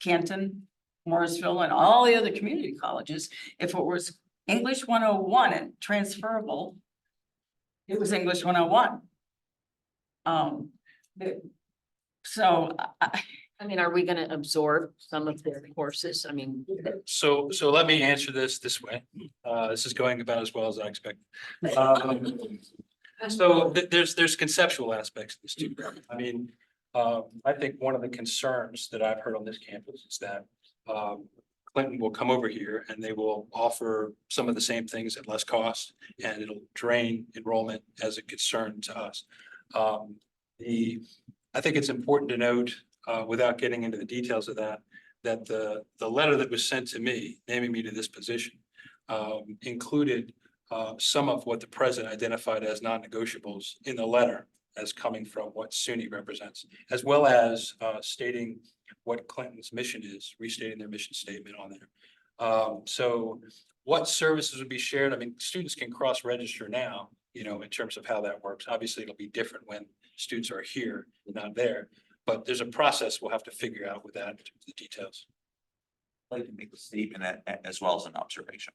Canton, Morrisville, and all the other community colleges, if it was English 101 and transferable, it was English 101. So I mean, are we gonna absorb some of their courses? I mean. So let me answer this way. This is going about as well as I expected. So there's conceptual aspects to this too. I mean, I think one of the concerns that I've heard on this campus is that Clinton will come over here and they will offer some of the same things at less cost, and it'll drain enrollment as a concern to us. I think it's important to note, without getting into the details of that the letter that was sent to me, naming me to this position, included some of what the president identified as non-negotiables in the letter as coming from what SUNY represents, as well as stating what Clinton's mission is, restating their mission statement on there. So what services would be shared? I mean, students can cross-register now, in terms of how that works. Obviously, it'll be different when students are here and not there, but there's a process we'll have to figure out with that, in terms of the details. I'd like to make a statement as well as an observation.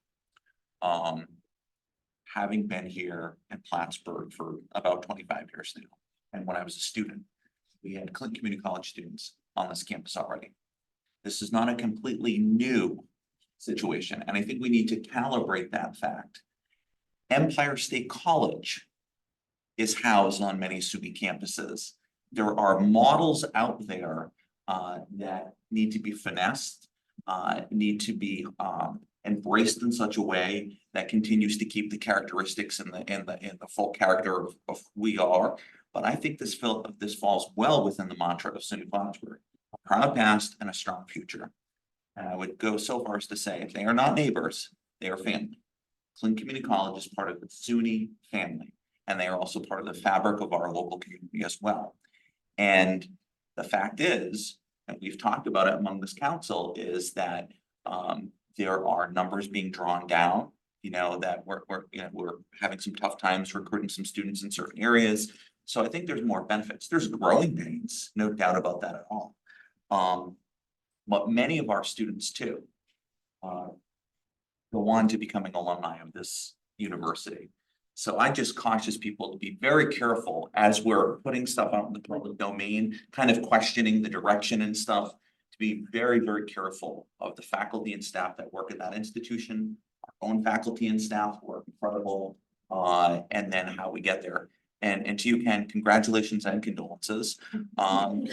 Having been here in Plattsburgh for about 25 years now, and when I was a student, we had Clinton Community College students on this campus already. This is not a completely new situation, and I think we need to calibrate that fact. Empire State College is housed on many SUNY campuses. There are models out there that need to be finessed, need to be embraced in such a way that continues to keep the characteristics and the full character of who we are. But I think this falls well within the mantra of SUNY Plattsburgh: a proud past and a strong future. And I would go so far as to say, if they are not neighbors, they are family. Clinton Community College is part of the SUNY family, and they are also part of the fabric of our local community as well. And the fact is, and we've talked about it among this council, is that there are numbers being drawn down, that we're having some tough times recruiting some students in certain areas. So I think there's more benefits. There's growing pains, no doubt about that at all. But many of our students too go on to becoming alumni of this university. So I just cautious people to be very careful as we're putting stuff out in the public domain, kind of questioning the direction and stuff. To be very, very careful of the faculty and staff that work at that institution, our own faculty and staff who are incredible, and then how we get there. And to you, Ken, congratulations and condolences. And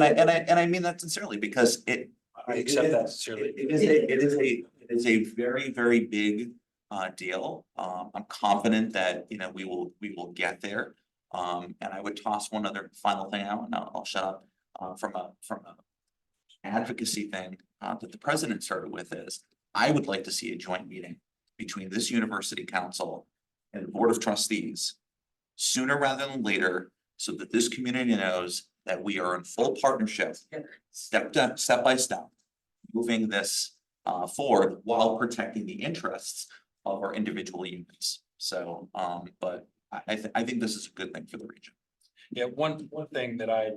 I mean that sincerely because I accept that sincerely. it is a very, very big deal. I'm confident that, you know, we will get there. And I would toss one other final thing out and I'll shut up, from a advocacy thing, that the president started with is, I would like to see a joint meeting between this university council and the board of trustees sooner rather than later, so that this community knows that we are in full partnership, step by step, moving this forward while protecting the interests of our individual units. So, but I think this is a good thing for the region. Yeah, one thing that I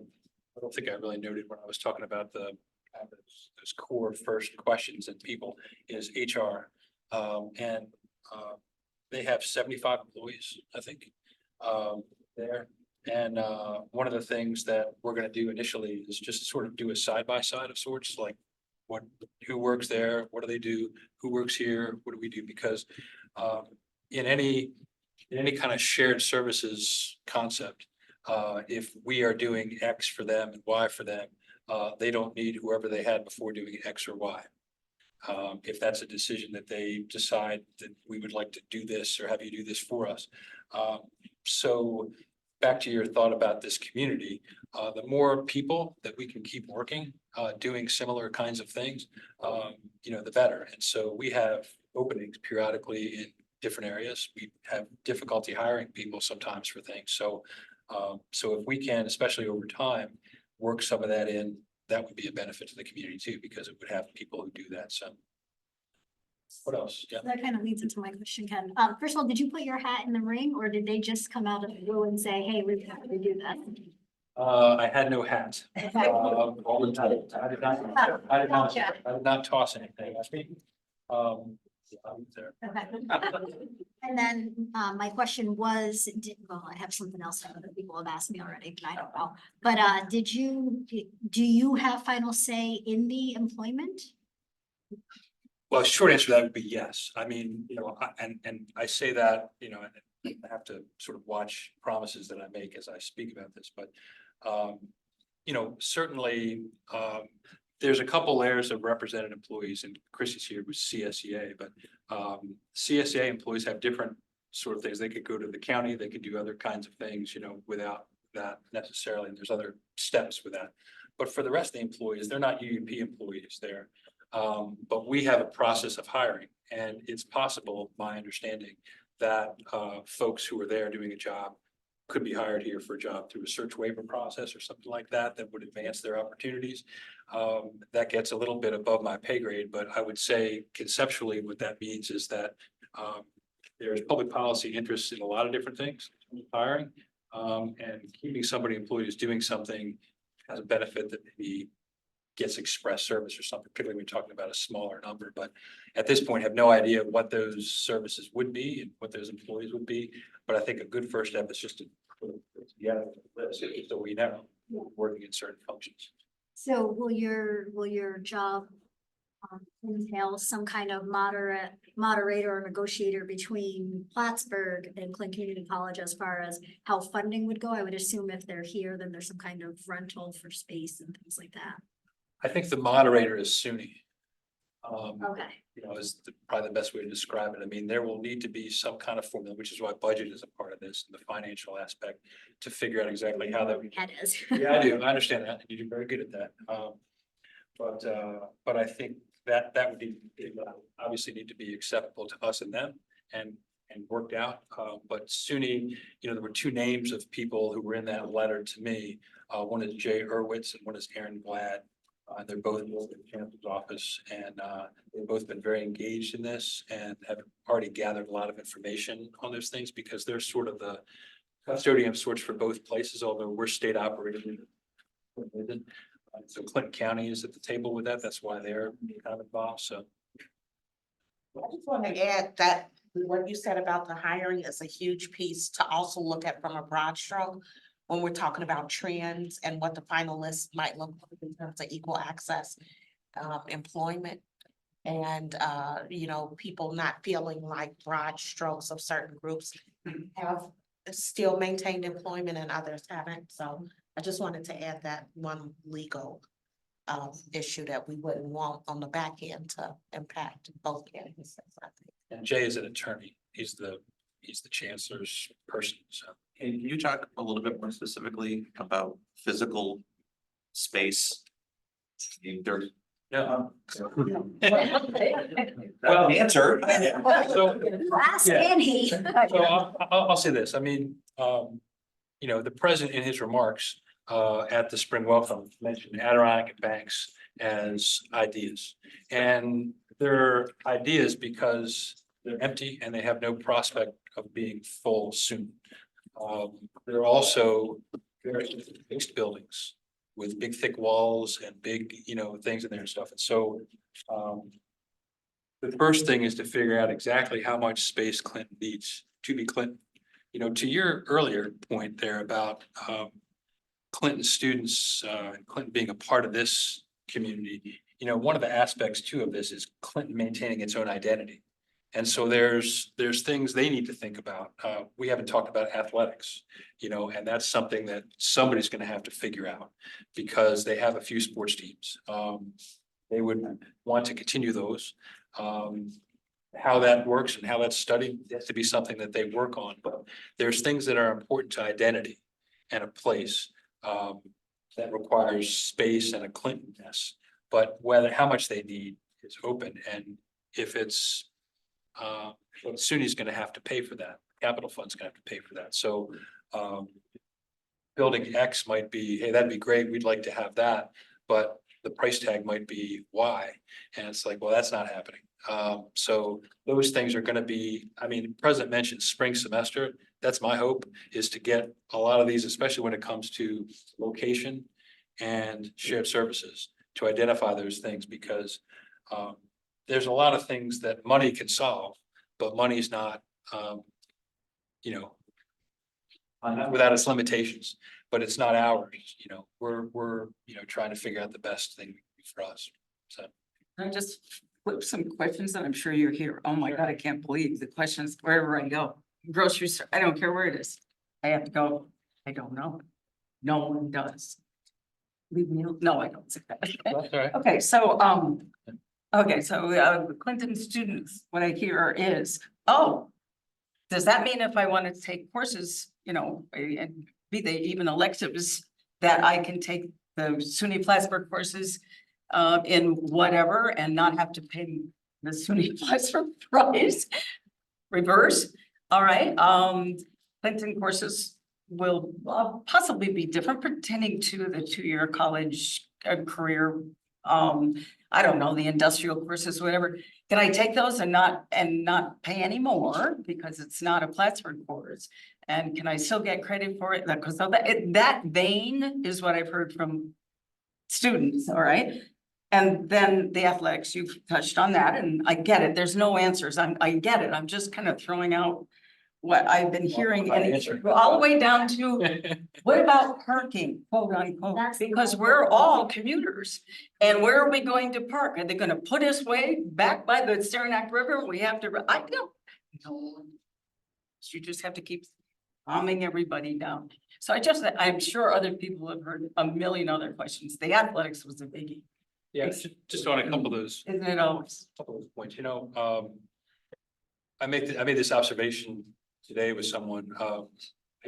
don't think I really noted when I was talking about those core first questions and people is HR. And they have 75 employees, I think, there. And one of the things that we're gonna do initially is just sort of do a side-by-side of sorts, like who works there, what do they do, who works here, what do we do? Because in any kind of shared services concept, if we are doing X for them and Y for them, they don't need whoever they had before doing X or Y. If that's a decision that they decide that we would like to do this or have you do this for us. So back to your thought about this community, the more people that we can keep working, doing similar kinds of things, you know, the better. And so we have openings periodically in different areas. We have difficulty hiring people sometimes for things. So if we can, especially over time, work some of that in, that would be a benefit to the community too, because it would have people who do that. So what else? Yeah. That kind of leads into my question, Ken. First of all, did you put your hat in the ring or did they just come out of the blue and say, hey, we're happy to do that? I had no hat. All the time. I did not toss anything. There. Okay. And then, my question was, well, I have something else that other people have asked me already, but I don't know. But, do you have final say in the employment? Well, short answer to that would be yes. I mean, you know, and I say that, you know, I have to sort of watch promises that I make as I speak about this, but, you know, certainly, there's a couple layers of represented employees, and Chrissy's here with CSEA, but CSEA employees have different sort of things. They could go to the county, they could do other kinds of things, you know, without that necessarily. And there's other steps with that. But for the rest of the employees, they're not UUP employees there. But we have a process of hiring, and it's possible, my understanding, that folks who are there doing a job could be hired here for a job through a search waiver process or something like that, that would advance their opportunities. That gets a little bit above my pay grade, but I would say conceptually what that means is that there's public policy interests in a lot of different things, hiring, and keeping somebody employed who's doing something has a benefit that maybe gets express service or something, particularly when you're talking about a smaller number. But at this point, have no idea what those services would be and what those employees would be. But I think a good first step is just to put it together, so we know working in certain functions. So will your job entail some kind of moderator or negotiator between Plattsburgh and Clinton Community College as far as how funding would go? I would assume if they're here, then there's some kind of rental for space and things like that. I think the moderator is SUNY. Okay. You know, is probably the best way to describe it. I mean, there will need to be some kind of formula, which is why budget is a part of this, and the financial aspect, to figure out exactly how that. That is. Yeah, I do. I understand that. You do very good at that. But I think that would need, obviously need to be acceptable to us and them and worked out. But SUNY, you know, there were two names of people who were in that letter to me. One is Jay Urwitz and one is Aaron Glad. They're both in the chancellor's office, and they've both been very engaged in this and have already gathered a lot of information on those things, because they're sort of the custodian of sorts for both places, although we're state operated. So Clinton County is at the table with that. That's why they're kind of involved. So I just want to add that what you said about the hiring is a huge piece to also look at from a broad stroke. When we're talking about trends and what the final list might look like in terms of equal access, employment. And, you know, people not feeling like broad strokes of certain groups have still maintained employment and others haven't. So I just wanted to add that one legal issue that we wouldn't want on the back end to impact both campuses, I think. And Jay is an attorney. He's the chancellor's person, so. Can you talk a little bit more specifically about physical space? There's Yeah. well, answer. So, Ask Yeah. Annie. so I'll say this. I mean, you know, the president in his remarks at the spring welcome mentioned Adirondack and Banks as ideas. And they're ideas because they're empty and they have no prospect of being full soon. They're also very fixed buildings with big thick walls and big, you know, things in there and stuff. And so the first thing is to figure out exactly how much space Clinton needs to be Clinton. You know, to your earlier point there about Clinton students, Clinton being a part of this community, you know, one of the aspects too of this is Clinton maintaining its own identity. And so there's things they need to think about. We haven't talked about athletics, you know, and that's something that somebody's going to have to figure out because they have a few sports teams. They would want to continue those. How that works and how that's studied has to be something that they work on, but there's things that are important to identity and a place that requires space and a Clinton-ness. But how much they need is open, and if it's SUNY's going to have to pay for that. Capital Fund's going to have to pay for that. So building X might be, hey, that'd be great. We'd like to have that, but the price tag might be Y, and it's like, well, that's not happening. So those things are going to be. I mean, the president mentioned spring semester. That's my hope, is to get a lot of these, especially when it comes to location and shared services, to identify those things because there's a lot of things that money can solve, but money's not, you know, without its limitations, but it's not ours. You know, we're, you know, trying to figure out the best thing for us. So. I just flip some questions and I'm sure you're here. Oh my God, I can't believe the questions wherever I go. Grocery store, I don't care where it is. I have to go, I don't know. No one does. Leave me, no, I don't say that. That's all right. Okay, so, Clinton students, what I hear is, oh, does that mean if I want to take courses, you know, and be they even electives, that I can take the SUNY Plattsburgh courses in whatever and not have to pay the SUNY Plattsburgh price? Reverse, all right, Clinton courses will possibly be different pertaining to the two-year college career. I don't know, the industrial courses, whatever. Can I take those and not pay any more because it's not a Plattsburgh course? And can I still get credit for it? Because that vein is what I've heard from students, all right? And then the athletics, you've touched on that, and I get it. There's no answers. I get it. I'm just kind of throwing out what I've been hearing, and all the way down to, what about parking, quote unquote? That's the Because one. we're all commuters, and where are we going to park? Are they gonna put us way back by the Saranac River? We have to, I don't know. You just have to keep calming everybody down. So I'm sure other people have heard a million other questions. The athletics was a biggie. Yeah, just on a couple of those. Isn't it always? Couple of points, you know, I made this observation today with someone. I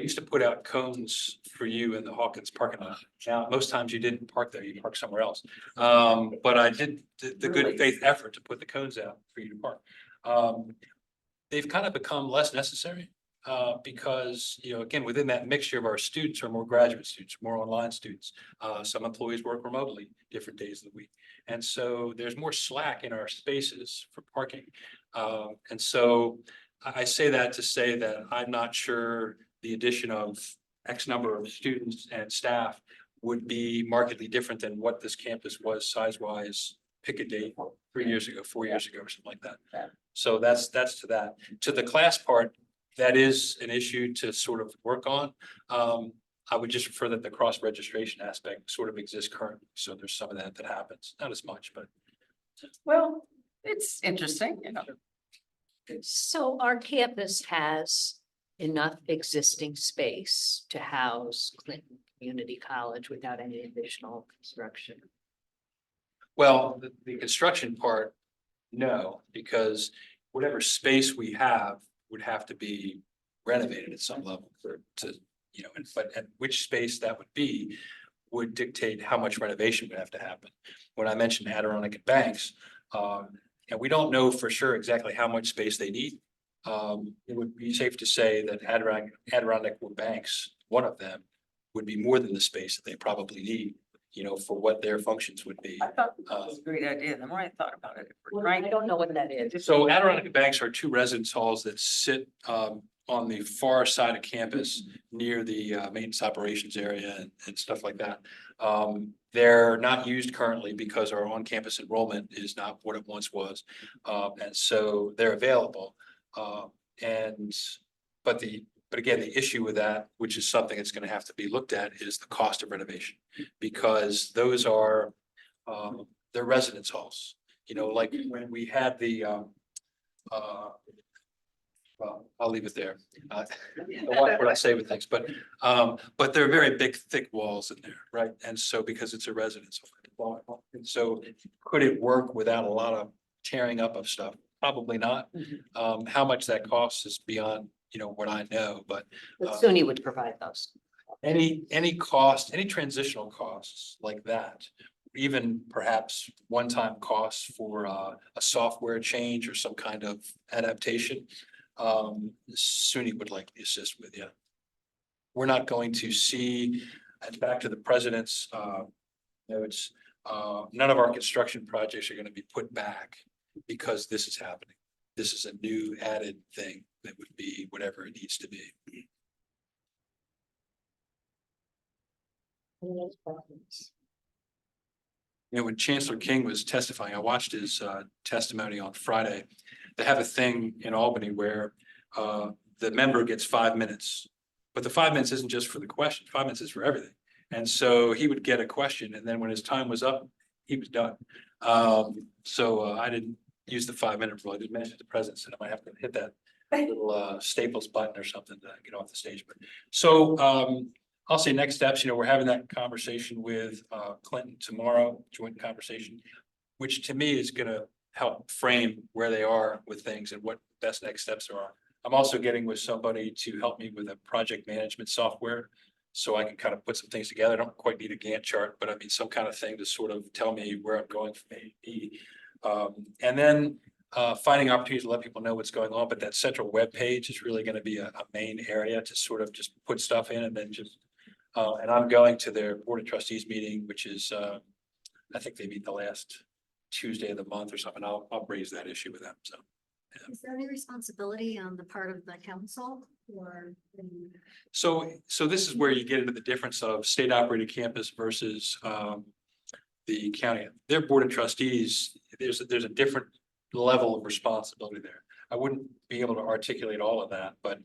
used to put out cones for you in the Hawkins parking lot. Now, most times you didn't park there, you parked somewhere else. But I did the good faith effort to put the cones out for you to park. They've kind of become less necessary. Because, you know, again, within that mixture of our students are more graduate students, more online students. Some employees work remotely different days of the week. And so there's more slack in our spaces for parking. And so I say that to say that I'm not sure the addition of X number of students and staff would be markedly different than what this campus was size-wise. Pick a date 3 years ago, 4 years ago, or something like Yeah. that. So that's to that. To the class part, that is an issue to sort of work on. I would just refer that the cross registration aspect sort of exists currently. So there's some of that happens, not as much, but. Well, it's interesting, you know. So our campus has enough existing space to house Clinton Community College without any additional construction. Well, the construction part, no, because whatever space we have would have to be renovated at some level to, but at which space that would be would dictate how much renovation would have to happen. When I mentioned Adirondack and Banks, and we don't know for sure exactly how much space they need. It would be safe to say that Adirondack or Banks, one of them, would be more than the space that they probably need, for what their functions would be. I thought it was a great idea. The more I thought about it, if we're trying I don't know what that is. So Adirondack and Banks are two residence halls that sit on the far side of campus near the maintenance operations area and stuff like that. They're not used currently because our on-campus enrollment is not what it once was. And so they're available. But again, the issue with that, which is something that's going to have to be looked at, is the cost of renovation. Because those are, they're residence halls. Like when we had well, I'll leave it there. Watch what I say with things, but they're very big, thick walls in there, right? And so because it's a residence. And so could it work without a lot of tearing up of stuff? Probably not. How much that costs is beyond, what I know, but SUNY would provide those. any cost, any transitional costs like that, even perhaps one-time costs for a software change or some kind of adaptation, SUNY would likely assist with, yeah. We're not going to see, and back to the president's notes, none of our construction projects are going to be put back because this is happening. This is a new added thing that would be whatever it needs to be. When Chancellor King was testifying, I watched his testimony on Friday. They have a thing in Albany where the member gets 5 minutes, but the 5 minutes isn't just for the question. 5 minutes is for everything. And so he would get a question, and then when his time was up, he was done. So I didn't use the 5-minute rule. I did mention the president said I might have to hit that little Staples button or something to get off the stage. But so I'll say next steps, we're having that conversation with Clinton tomorrow, joint conversation, which to me is going to help frame where they are with things and what best next steps are. I'm also getting with somebody to help me with a project management software, so I can kind of put some things together. I don't quite need a Gantt chart, but I mean some kind of thing to sort of tell me where I'm going from A to B. And then finding opportunities to let people know what's going on, but that central web page is really going to be a main area to sort of just put stuff in and then just, and I'm going to their Board of Trustees meeting, which is, I think they meet the last Tuesday of the month or something. I'll raise that issue with them, so. Yeah. Is there any responsibility on the part of the council or? So this is where you get into the difference of state operated campus versus the county. Their Board of Trustees, there's a different level of responsibility there. I wouldn't be able to articulate all of that, but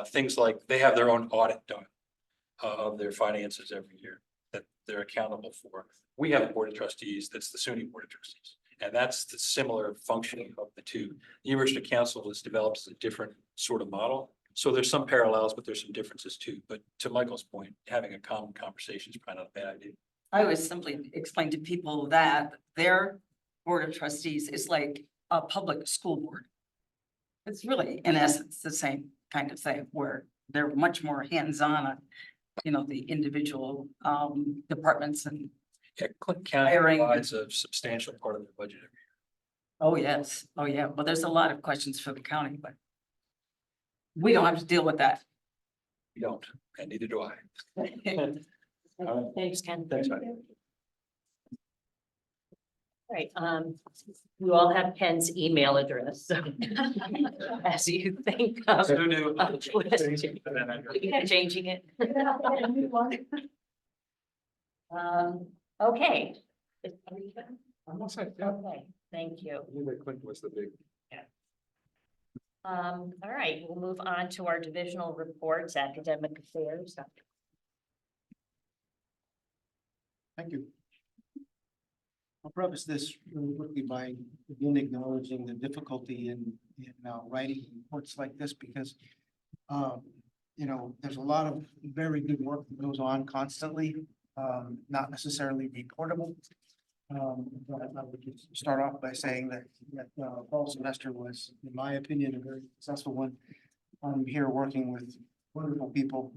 things like they have their own audit done of their finances every year that they're accountable for. We have a Board of Trustees that's the SUNY Board of Trustees. And that's the similar functioning of the two. The University Council has developed a different sort of model. So there's some parallels, but there's some differences too. But to Michael's point, having a common conversation is probably not a bad idea. I always simply explain to people that their Board of Trustees is like a public school board. It's really, in essence, the same kind of thing where they're much more hands-on, the individual departments and. Yeah, Clinton County Hiring. provides a substantial part of their budget every year. Oh, yes. Oh, yeah. Well, there's a lot of questions for the county, but we don't have to deal with that. We don't, and neither do I. Thanks, Ken. Thanks, Mike. Right, you all have Ken's email address, so as you think of. So new. Yeah, changing it. Okay. Okay. Thank you. I knew that Clinton was the big. All right, we'll move on to our divisional reports, academic affairs. Thank you. I'll preface this really quickly by again acknowledging the difficulty in writing reports like this because you know, there's a lot of very good work that goes on constantly, not necessarily reportable. But I would just start off by saying that fall semester was, in my opinion, a very successful one. I'm here working with wonderful people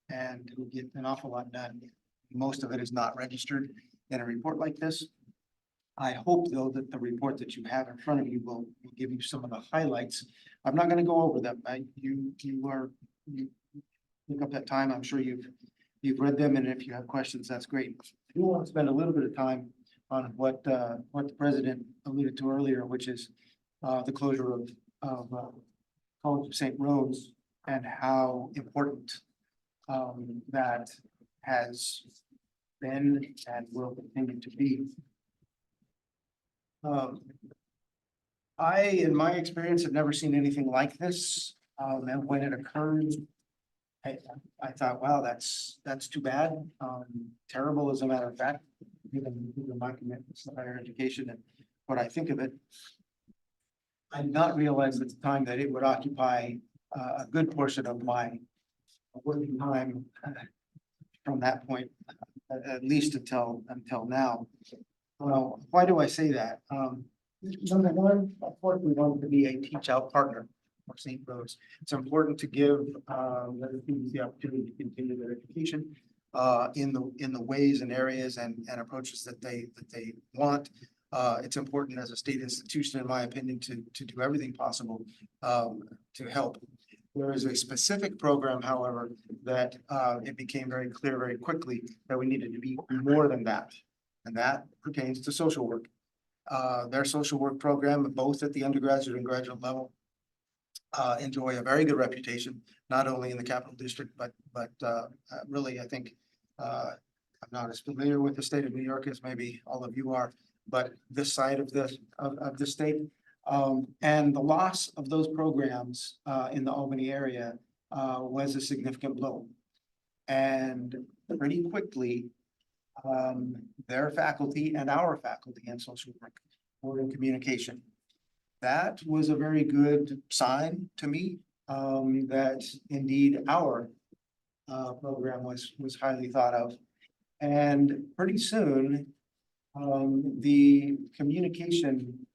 and who get an awful lot done. Most of it is not registered in a report like this. I hope, though, that the report that you have in front of you will give you some of the highlights. I'm not going to go over them. You look up that time. I'm sure you've read them, and if you have questions, that's great. I do want to spend a little bit of time on what the president alluded to earlier, which is the closure of College of St. Rose and how important that has been and will continue to be. I, in my experience, have never seen anything like this. And when it occurred, I thought, wow, that's too bad. Terrible, as a matter of fact, given my commitments to higher education and what I think of it. I did not realize at the time that it would occupy a good portion of my working time from that point, at least until now. Well, why do I say that? Number one, of course, we want to be a teach out partner for St. Rose. It's important to give the students the opportunity to continue their education in the ways and areas and approaches that they want. It's important as a state institution, in my opinion, to do everything possible to help. There is a specific program, however, that it became very clear very quickly that we needed to be more than that. And that pertains to social work. Their social work program, both at the undergraduate and graduate level, enjoy a very good reputation, not only in the Capital District, but really, I think, I'm not as familiar with the state of New York as maybe all of you are, but this side of the state. And the loss of those programs in the Albany area was a significant blow. And pretty quickly, their faculty and our faculty in social work were in communication. That was a very good sign to me that indeed our program was highly thought of. And pretty soon, the communication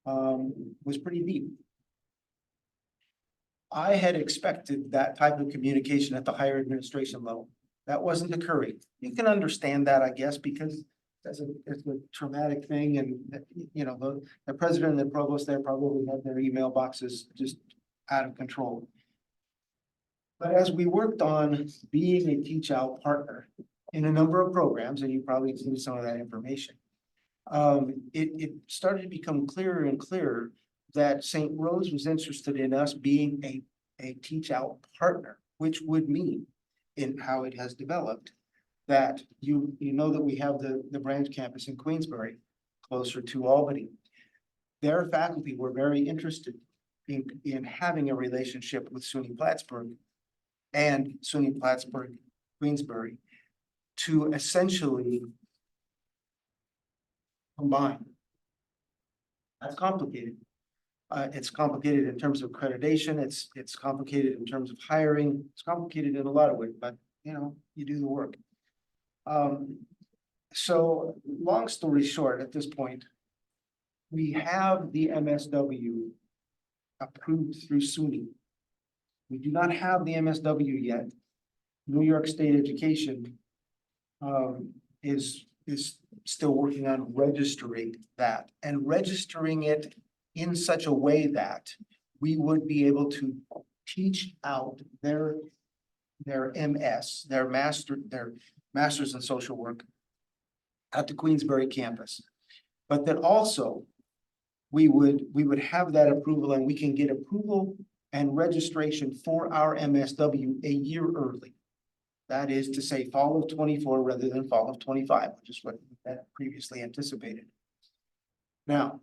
was pretty deep. I had expected that type of communication at the higher administration level. That wasn't occurring. You can understand that, I guess, because it's a traumatic thing, and you know, the president and the provost there probably had their email boxes just out of control. But as we worked on being a teach out partner in a number of programs, and you probably seen some of that information, it started to become clearer and clearer that St. Rose was interested in us being a teach out partner, which would mean, in how it has developed, that you know that we have the branch campus in Queensbury, closer to Albany. Their faculty were very interested in having a relationship with SUNY Plattsburgh and SUNY Plattsburgh, Queensbury, to essentially combine. That's complicated. It's complicated in terms of accreditation. It's complicated in terms of hiring. It's complicated in a lot of ways, but you know, you do the work. So long story short, at this point, we have the MSW approved through SUNY. We do not have the MSW yet. New York State Education is still working on registering that and registering it in such a way that we would be able to teach out their MS, their master's in social work at the Queensbury campus. But that also we would have that approval, and we can get approval and registration for our MSW a year early. That is to say fall of 24 rather than fall of 25, which is what that previously anticipated. Now,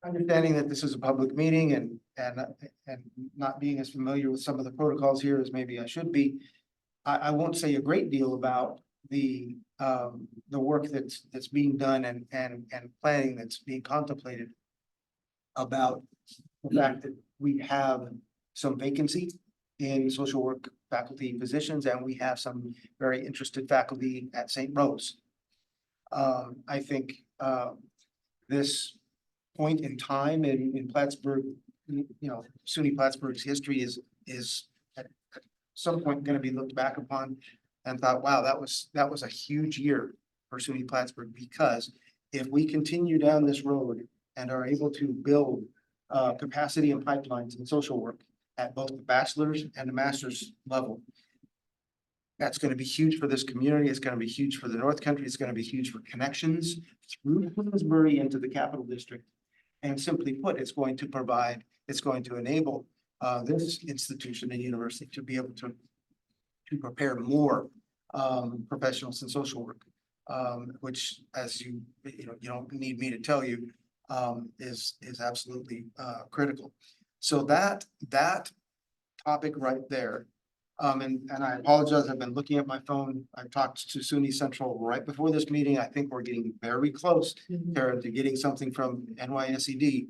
understanding that this is a public meeting and not being as familiar with some of the protocols here as maybe I should be, I won't say a great deal about the work that's being done and planning that's being contemplated about the fact that we have some vacancy in social work faculty positions, and we have some very interested faculty at St. Rose. I think this point in time in Plattsburgh, SUNY Plattsburgh's history is at some point going to be looked back upon and thought, wow, that was a huge year for SUNY Plattsburgh, because if we continue down this road and are able to build capacity and pipelines in social work at both the bachelor's and the master's level, that's going to be huge for this community. It's going to be huge for the North Country. It's going to be huge for connections through Queensbury into the Capital District. And simply put, it's going to enable this institution and university to be able to prepare more professionals in social work, which, as you don't need me to tell you, is absolutely critical. So that topic right there. And I apologize, I've been looking at my phone. I talked to SUNY Central right before this meeting. I think we're getting very close, Karen, to getting something from NYSED.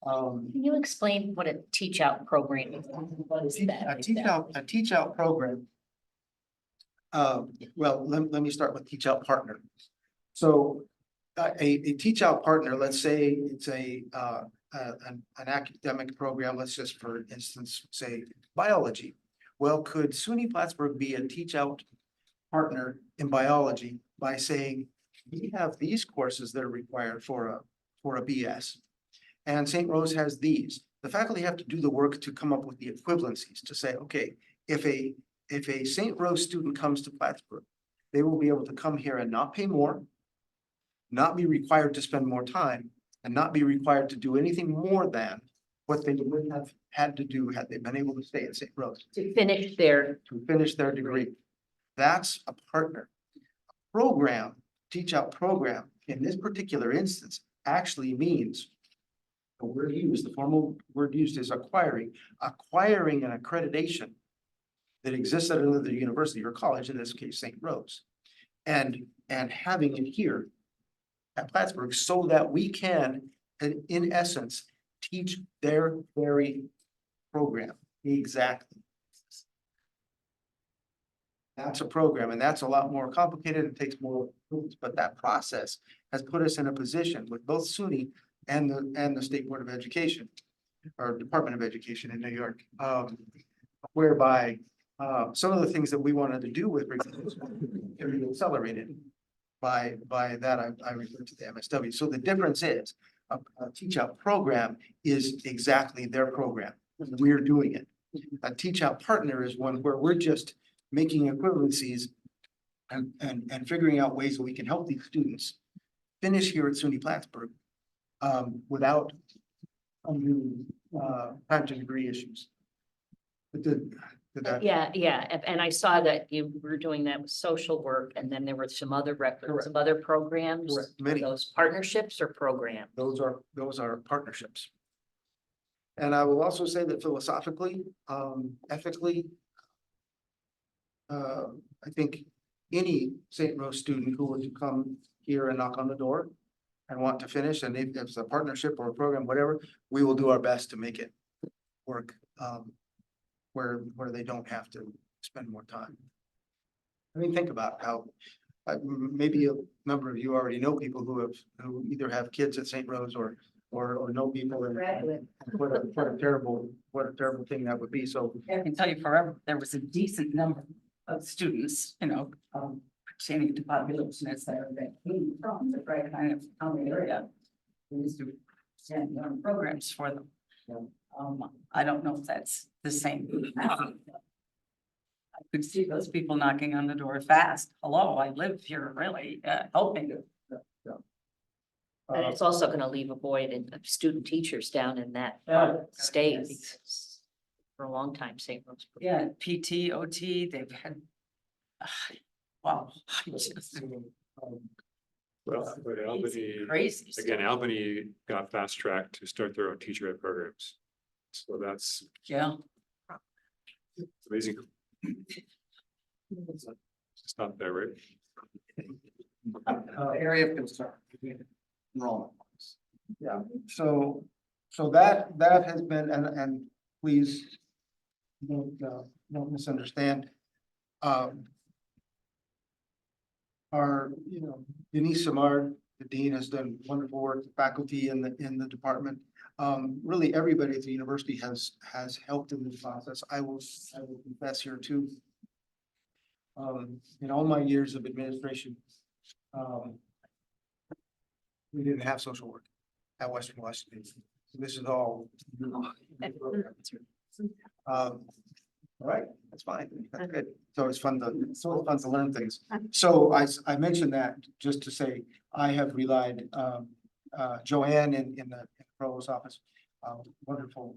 Can you explain what a teach out program is? What is that? A teach out program. Well, let me start with teach out partner. So a teach out partner, let's say it's an academic program, let's just for instance, say biology. Well, could SUNY Plattsburgh be a teach out partner in biology by saying, we have these courses that are required for a BS, and St. Rose has these. The faculty have to do the work to come up with the equivalencies to say, okay, if a St. Rose student comes to Plattsburgh, they will be able to come here and not pay more, not be required to spend more time, and not be required to do anything more than what they would have had to do had they been able to stay at St. Rose To finish their, to finish their degree. That's a partner. Program, teach out program, in this particular instance, actually means the word used, the formal word used is acquiring an accreditation that exists at another university or college, in this case, St. Rose, and having it here at Plattsburgh so that we can, in essence, teach their very program. Exactly. That's a program, and that's a lot more complicated. It takes more, but that process has put us in a position with both SUNY and the State Board of Education or Department of Education in New York, whereby some of the things that we wanted to do with can be accelerated by that. I refer to the MSW. So the difference is a teach out program is exactly their program. We're doing it. A teach out partner is one where we're just making equivalencies and figuring out ways that we can help these students finish here at SUNY Plattsburgh without undue time to degree issues. But did that? yeah, and I saw that you were doing that with social work, and then there were some other records, Correct. some other programs. Correct. Are Many. those partnerships or programs? Those are partnerships. And I will also say that philosophically, ethically, I think any St. Rose student who were to come here and knock on the door and want to finish, and if it's a partnership or a program, whatever, we will do our best to make it work where they don't have to spend more time. I mean, think about how maybe a number of you already know people who either have kids at St. Rose or know people, and what a terrible thing that would be. So I can tell you forever, there was a decent number of students, pertaining to population as that came from the right kind of county area. We used to send programs for them. I don't know if that's the same now. I could see those people knocking on the door fast. Hello, I live here, really, help me. And it's also gonna leave a void in student teachers down in that state. Yes. Because for a long time, St. Rose. Yeah, PT, OT, they've had. Wow. I just- Well, but Albany, Crazy. again, Albany got fast tracked to start their own teacher ed programs. So that's Yeah. amazing. It's not there, right? Area of concern. Enrollment. Yeah, so that has been, and please don't misunderstand. Our, Denise Samard, the dean, has done wonderful work, the faculty in the department. Really, everybody at the university has helped in this process. I will confess here too. In all my years of administration, we didn't have social work at Western Washington. So this is all. All right, that's fine. That's good. So it's fun to learn things. So I mentioned that just to say, I have relied, Joanne in the provost's office, wonderful,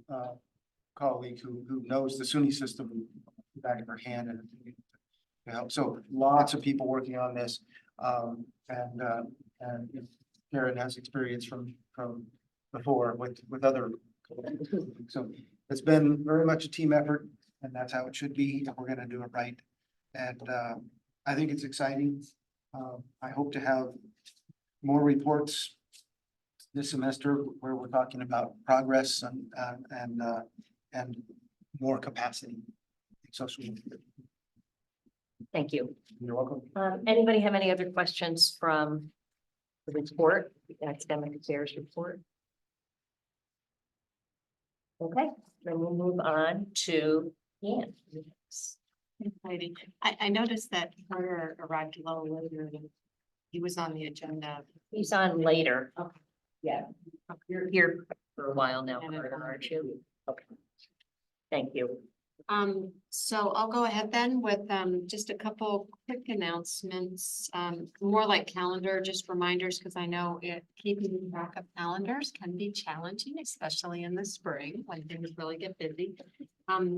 colleague who knows the SUNY system back of her hand and to help. So lots of people working on this. And Karen has experience from before with other. So it's been very much a team effort, and that's how it should be, if we're gonna do it right. And I think it's exciting. I hope to have more reports this semester where we're talking about progress and more capacity. Social. Thank you. You're welcome. Anybody have any other questions from the report, the academic affairs report? Okay, then we'll move on to Ian. Heidi, I noticed that Carter arrived a little later than he was on the agenda. He's on later. Okay. Yeah, you're here for a while now, Carter, aren't you? Okay. Thank you. So I'll go ahead then with just a couple quick announcements, more like calendar, just reminders, because I know keeping track of calendars can be challenging, especially in the spring when things really get busy.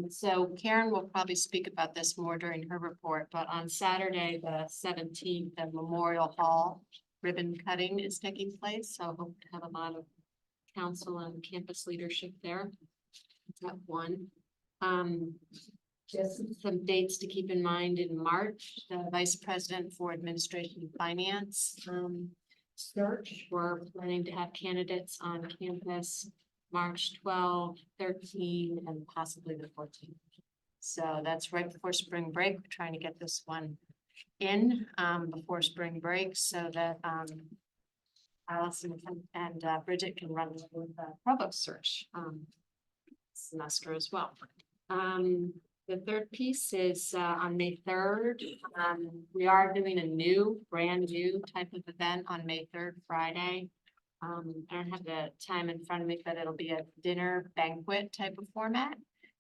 So Karen will probably speak about this more during her report, but on Saturday, the 17th, at Memorial Hall, ribbon cutting is taking place. So I hope to have a lot of council and campus leadership there. That's one. Just some dates to keep in mind in March, the Vice President for Administration and Finance search. We're planning to have candidates on campus March 12, 13, and possibly the 14th. So that's right before spring break. We're trying to get this one in before spring break so that Allison and Bridget can run with the provost search semester as well. The third piece is on May 3rd. We are doing a brand new type of event on May 3rd, Friday. I don't have the time in front of me, but it'll be a dinner banquet type of format.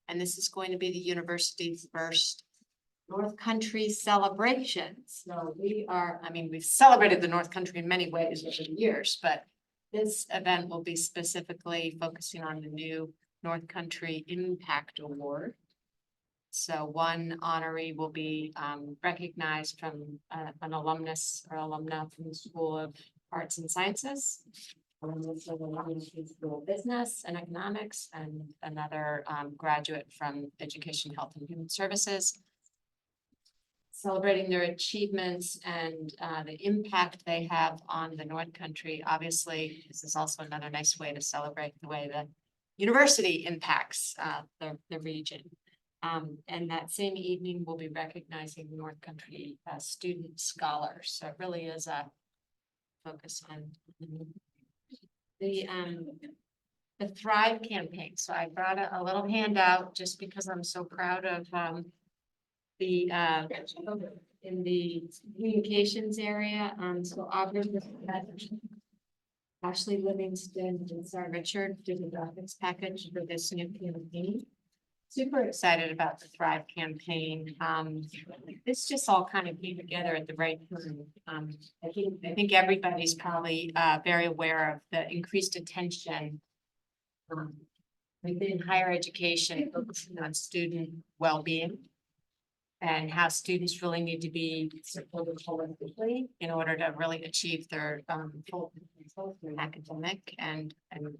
And this is going to be the university's first North Country celebration. So we've celebrated the North Country in many ways over the years, but this event will be specifically focusing on the new North Country Impact Award. So one honoree will be recognized from an alumnus or alumna from the School of Arts and Sciences. Also the alumnus from the School of Business and Economics, and another graduate from Education, Health and Human Services. Celebrating their achievements and the impact they have on the North Country. Obviously, this is also another nice way to celebrate the way the university impacts the region. And that same evening, we'll be recognizing North Country student scholars. So it really is a focus on the Thrive campaign. So I brought a little handout just because I'm so proud of in the communications area. So Ashley Livingston and Sarah Richard did the graphics package for this new campaign. Super excited about the Thrive campaign. This just all kind of came together at the right time. I think everybody's probably very aware of the increased attention within higher education focusing on student well-being. and how students really need to be supported holistically in order to really achieve their full potential through academic and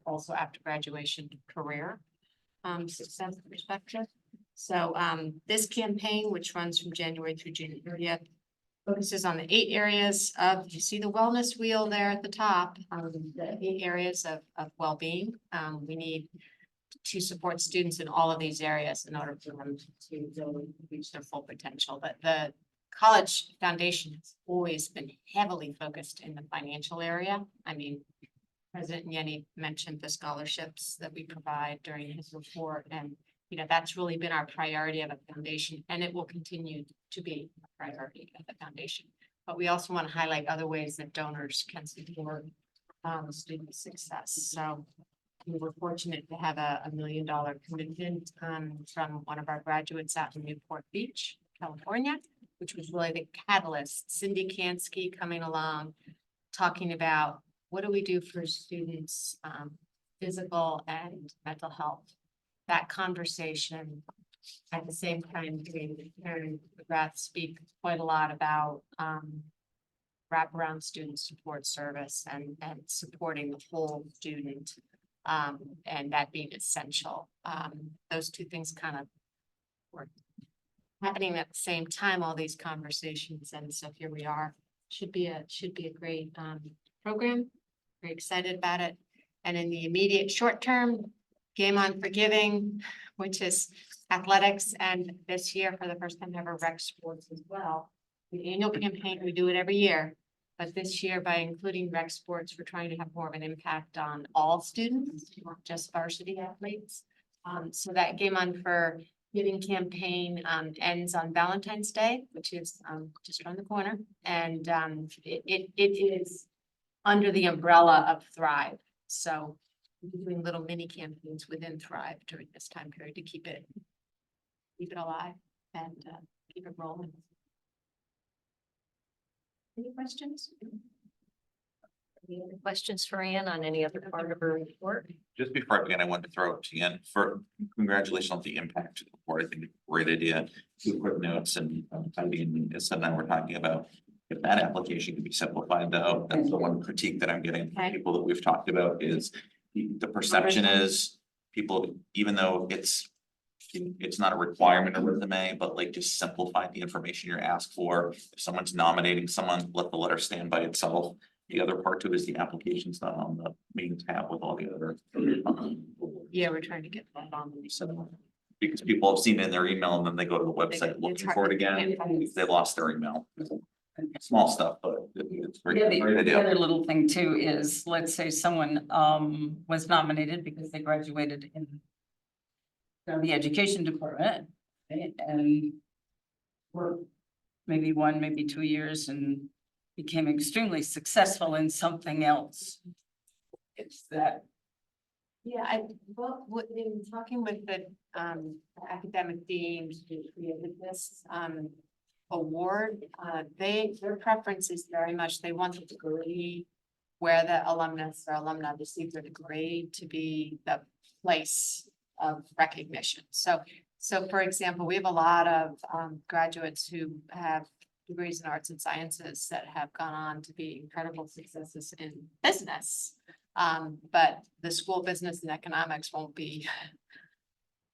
also after graduation career success perspective. So this campaign, which runs from January through June 30th, focuses on the 8 areas of, you see the wellness wheel there at the top, the 8 areas of well-being. We need to support students in all of these areas in order for them to really reach their full potential. But the College Foundation has always been heavily focused in the financial area. I mean, President Yenny mentioned the scholarships that we provide during his report, and that's really been our priority of a foundation, and it will continue to be a priority of the foundation. But we also want to highlight other ways that donors can support student success. So we were fortunate to have a $1 million commitment from one of our graduates out in Newport Beach, California, which was really the catalyst. Cindy Kansky coming along, talking about what do we do for students' physical and mental health. That conversation, at the same time, Karen McGrath speak quite a lot about wraparound student support service and supporting the whole student, and that being essential. Those two things kind of were happening at the same time, all these conversations, and so here we are. Should be a great program. Very excited about it. And in the immediate short term, Game on Forgiving, which is athletics, and this year for the first time ever rec sports as well. The annual campaign, we do it every year, but this year by including rec sports, we're trying to have more of an impact on all students, not just varsity athletes. So that Game on Forgiving campaign ends on Valentine's Day, which is just around the corner, and it is under the umbrella of Thrive. So we're doing little mini campaigns within Thrive during this time period to keep it alive and keep it rolling. Any questions? Any other questions for Ann on any other part of her report? Just before I begin, I wanted to throw it to Ian for congratulations on the impact report. I think it's a great idea. 2 quick notes, and Heidi and Issa and I were talking about if that application can be simplified, though. That's the one critique that I'm getting from people that we've talked about is the perception is people, even though it's not a requirement of resume, but like just simplify the information you're asked for. If someone's nominating someone, let the letter stand by itself. The other part to it is the application's not on the main tab with all the other. Yeah, we're trying to get that on. So, because people have seen it in their email and then they go to the website It's looking hard for it to again, find. they lost their email. Small stuff, but it's great, Yeah, great the other idea. little thing too is, let's say someone was nominated because they graduated in the education department, right? And worked maybe 1, maybe 2 years and became extremely successful in something else. It's that. Yeah, in talking with the academic deans who created this award, their preference is very much, they want the degree where the alumnus or alumni receive their degree to be the place of recognition. So for example, we have a lot of graduates who have degrees in arts and sciences that have gone on to be incredible successes in business. But the School of Business and Economics won't be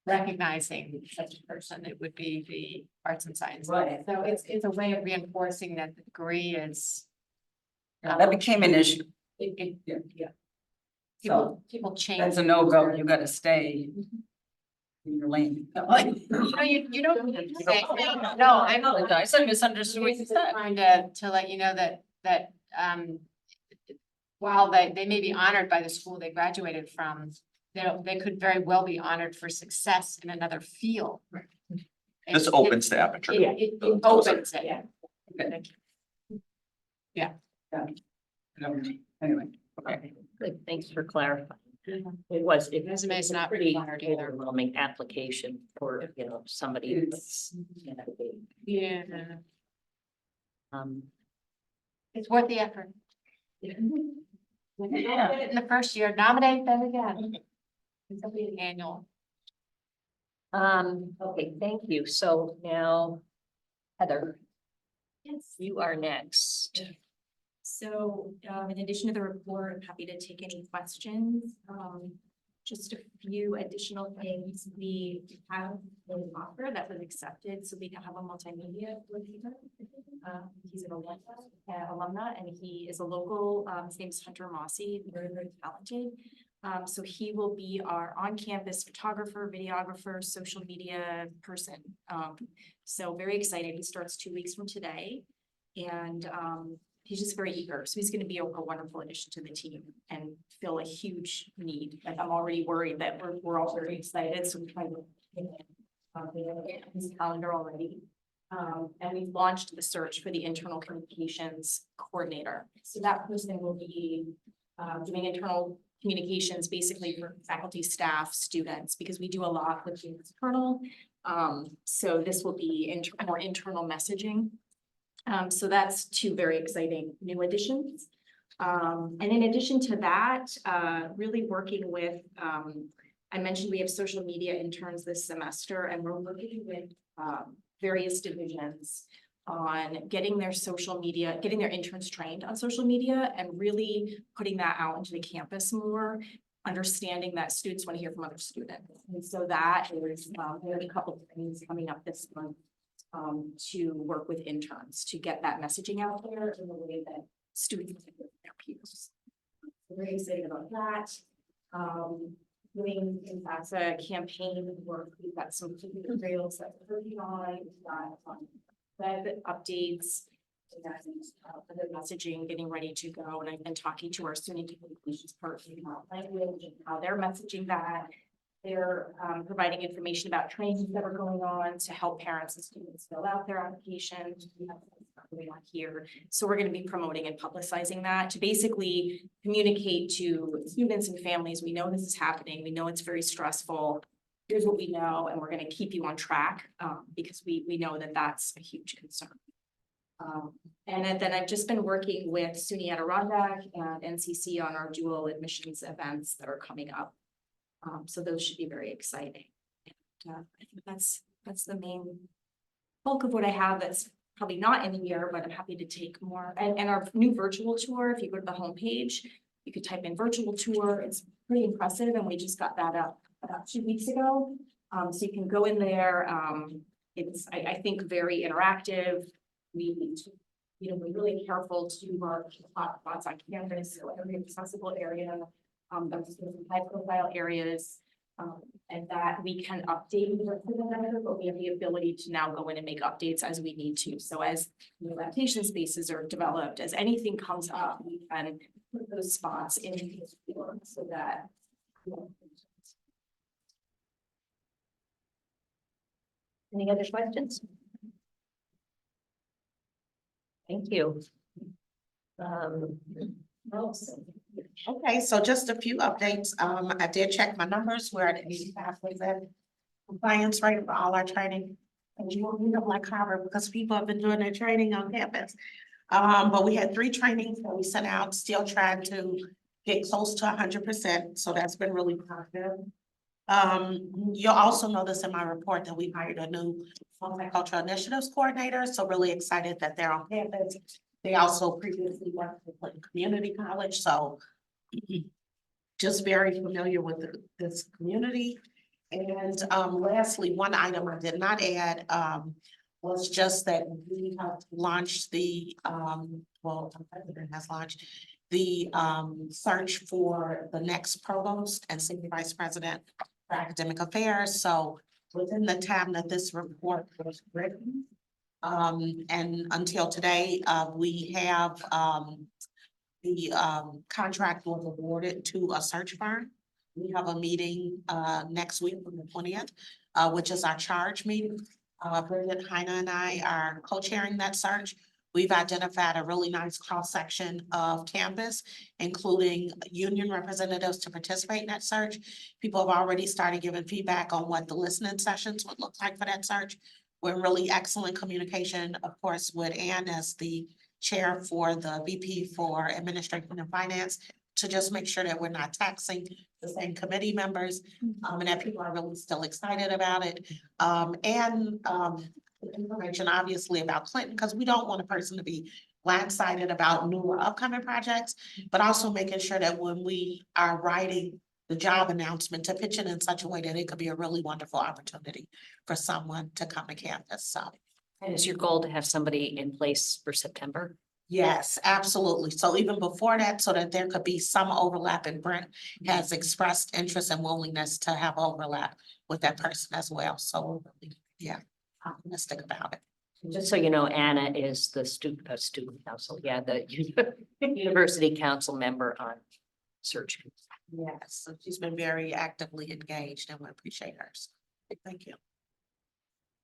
recognizing such a person. It would be the arts and sciences. Right. So it's a way of reinforcing that the degree is. That became an issue. Yeah. So People change. that's a no-go. You gotta stay in your lane. No, you don't need to say, no, I know. I said misunderstood what you said. Trying to let you know that while they may be honored by the school they graduated from, they could very well be honored for success in another field. This opens the aperture. Yeah, it opens it, yeah. Yeah. Anyway, Okay, good, thanks for clarifying. It was Resume is not pretty required either. overwhelming application for, somebody. it's, Yeah, Um, it's worth the effort. In the first year, nominate them again. It'll be an annual. okay, thank you. So now Heather, Yes. you are next. So, in addition to the report, I'm happy to take any questions. Just a few additional things. We have an offer that was accepted, so we now have a multimedia leader. He's an alumna, and he is a local, his name's Hunter Mossy, very, very talented. So he will be our on-campus photographer, videographer, social media person. So very excited. He starts 2 weeks from today. And he's just very eager. So he's gonna be a wonderful addition to the team and fill a huge need. Like, I'm already worried that we're all very excited, so we're trying to get his calendar already. And we've launched the search for the internal communications coordinator. So that person will be doing internal communications basically for faculty, staff, students, because we do a lot with the external. So this will be more internal messaging. So that's two very exciting new additions. And in addition to that, really working with, I mentioned we have social media interns this semester, and we're working with various divisions on getting their social media, getting their interns trained on social media and really putting that out into the campus more, understanding that students want to hear from other students. And so that is, we have a couple of things coming up this month to work with interns to get that messaging out there in a way that students can hear from their peers. So very excited about that. Doing, in fact, a campaign work. We've got some materials that we're working on. We've got web updates, and other messaging getting ready to go. And I've been talking to our SUNY communications partner about language and how they're messaging that. They're providing information about trainings that are going on to help parents and students fill out their applications. We have stuff going on here. So we're going to be promoting and publicizing that to basically communicate to students and families. We know this is happening. We know it's very stressful. Here's what we know, and we're going to keep you on track because we know that that's a huge concern. And then I've just been working with SUNY Adirondack and NCC on our dual admissions events that are coming up. So those should be very exciting. And, I think that's the main bulk of what I have that's probably not in here, but I'm happy to take more. And our new virtual tour, if you go to the homepage, you could type in virtual tour. It's pretty impressive, and we just got that up about 2 weeks ago. So you can go in there. It's, I think, very interactive. We're really careful to mark hot spots on campus, so every accessible area. There's some high profile areas, and that we can update but we have the ability to now go in and make updates as we need to. So as adaptation spaces are developed, as anything comes up, we can put those spots into the form so that. Any other questions? Thank you. Nelson. Okay, so just a few updates. I did check my numbers. We're at 85% compliance rate for all our training. And you won't need them like Harvard because people have been doing their training on campus. But we had 3 trainings that we sent out, still trying to get close to 100%. So that's been really positive. You'll also notice in my report that we hired a new multicultural initiatives coordinator. So really excited that they're on campus. They also previously worked with Clinton Community College, so just very familiar with this community. And lastly, one item I did not add was just that we have launched the well, the president has launched the search for the next provost and senior vice president for academic affairs. So within the time that this report was written, and until today, we have the contract was awarded to a search firm. We have a meeting next week on the 20th, which is our charge meeting. Bridget, Heine, and I are co-chairing that search. We've identified a really nice cross-section of campus, including union representatives to participate in that search. People have already started giving feedback on what the listening sessions would look like for that search. We're really excellent communication, of course, with Ann as the chair for the VP for Administration and Finance, to just make sure that we're not taxing the same committee members, and that people are really still excited about it. And information obviously about Clinton, because we don't want a person to be blindsided about new or upcoming projects, but also making sure that when we are writing the job announcement, to pitch it in such a way that it could be a really wonderful opportunity for someone to come to campus, so. And is your goal to have somebody in place for September? Yes, absolutely. So even before that, so that there could be some overlap, and Brent has expressed interest and willingness to have overlap with that person as well. So we're really, yeah, optimistic about it. Just so you know, Anna is the student council, the university council member on search. Yes, so she's been very actively engaged and we appreciate her. So, thank you.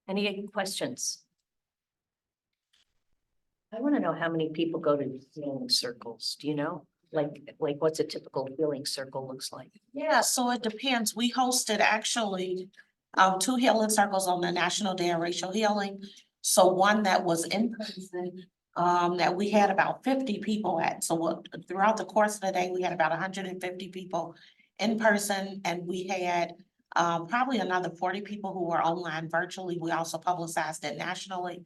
Any questions? I want to know how many people go to healing circles. Do you know? Like what's a typical healing circle looks like? Yeah, so it depends. We hosted actually 2 healing circles on the National Day of Racial Healing. So one that was in person, that we had about 50 people at. So throughout the course of the day, we had about 150 people in person, and we had probably another 40 people who were online virtually. We also publicized it nationally.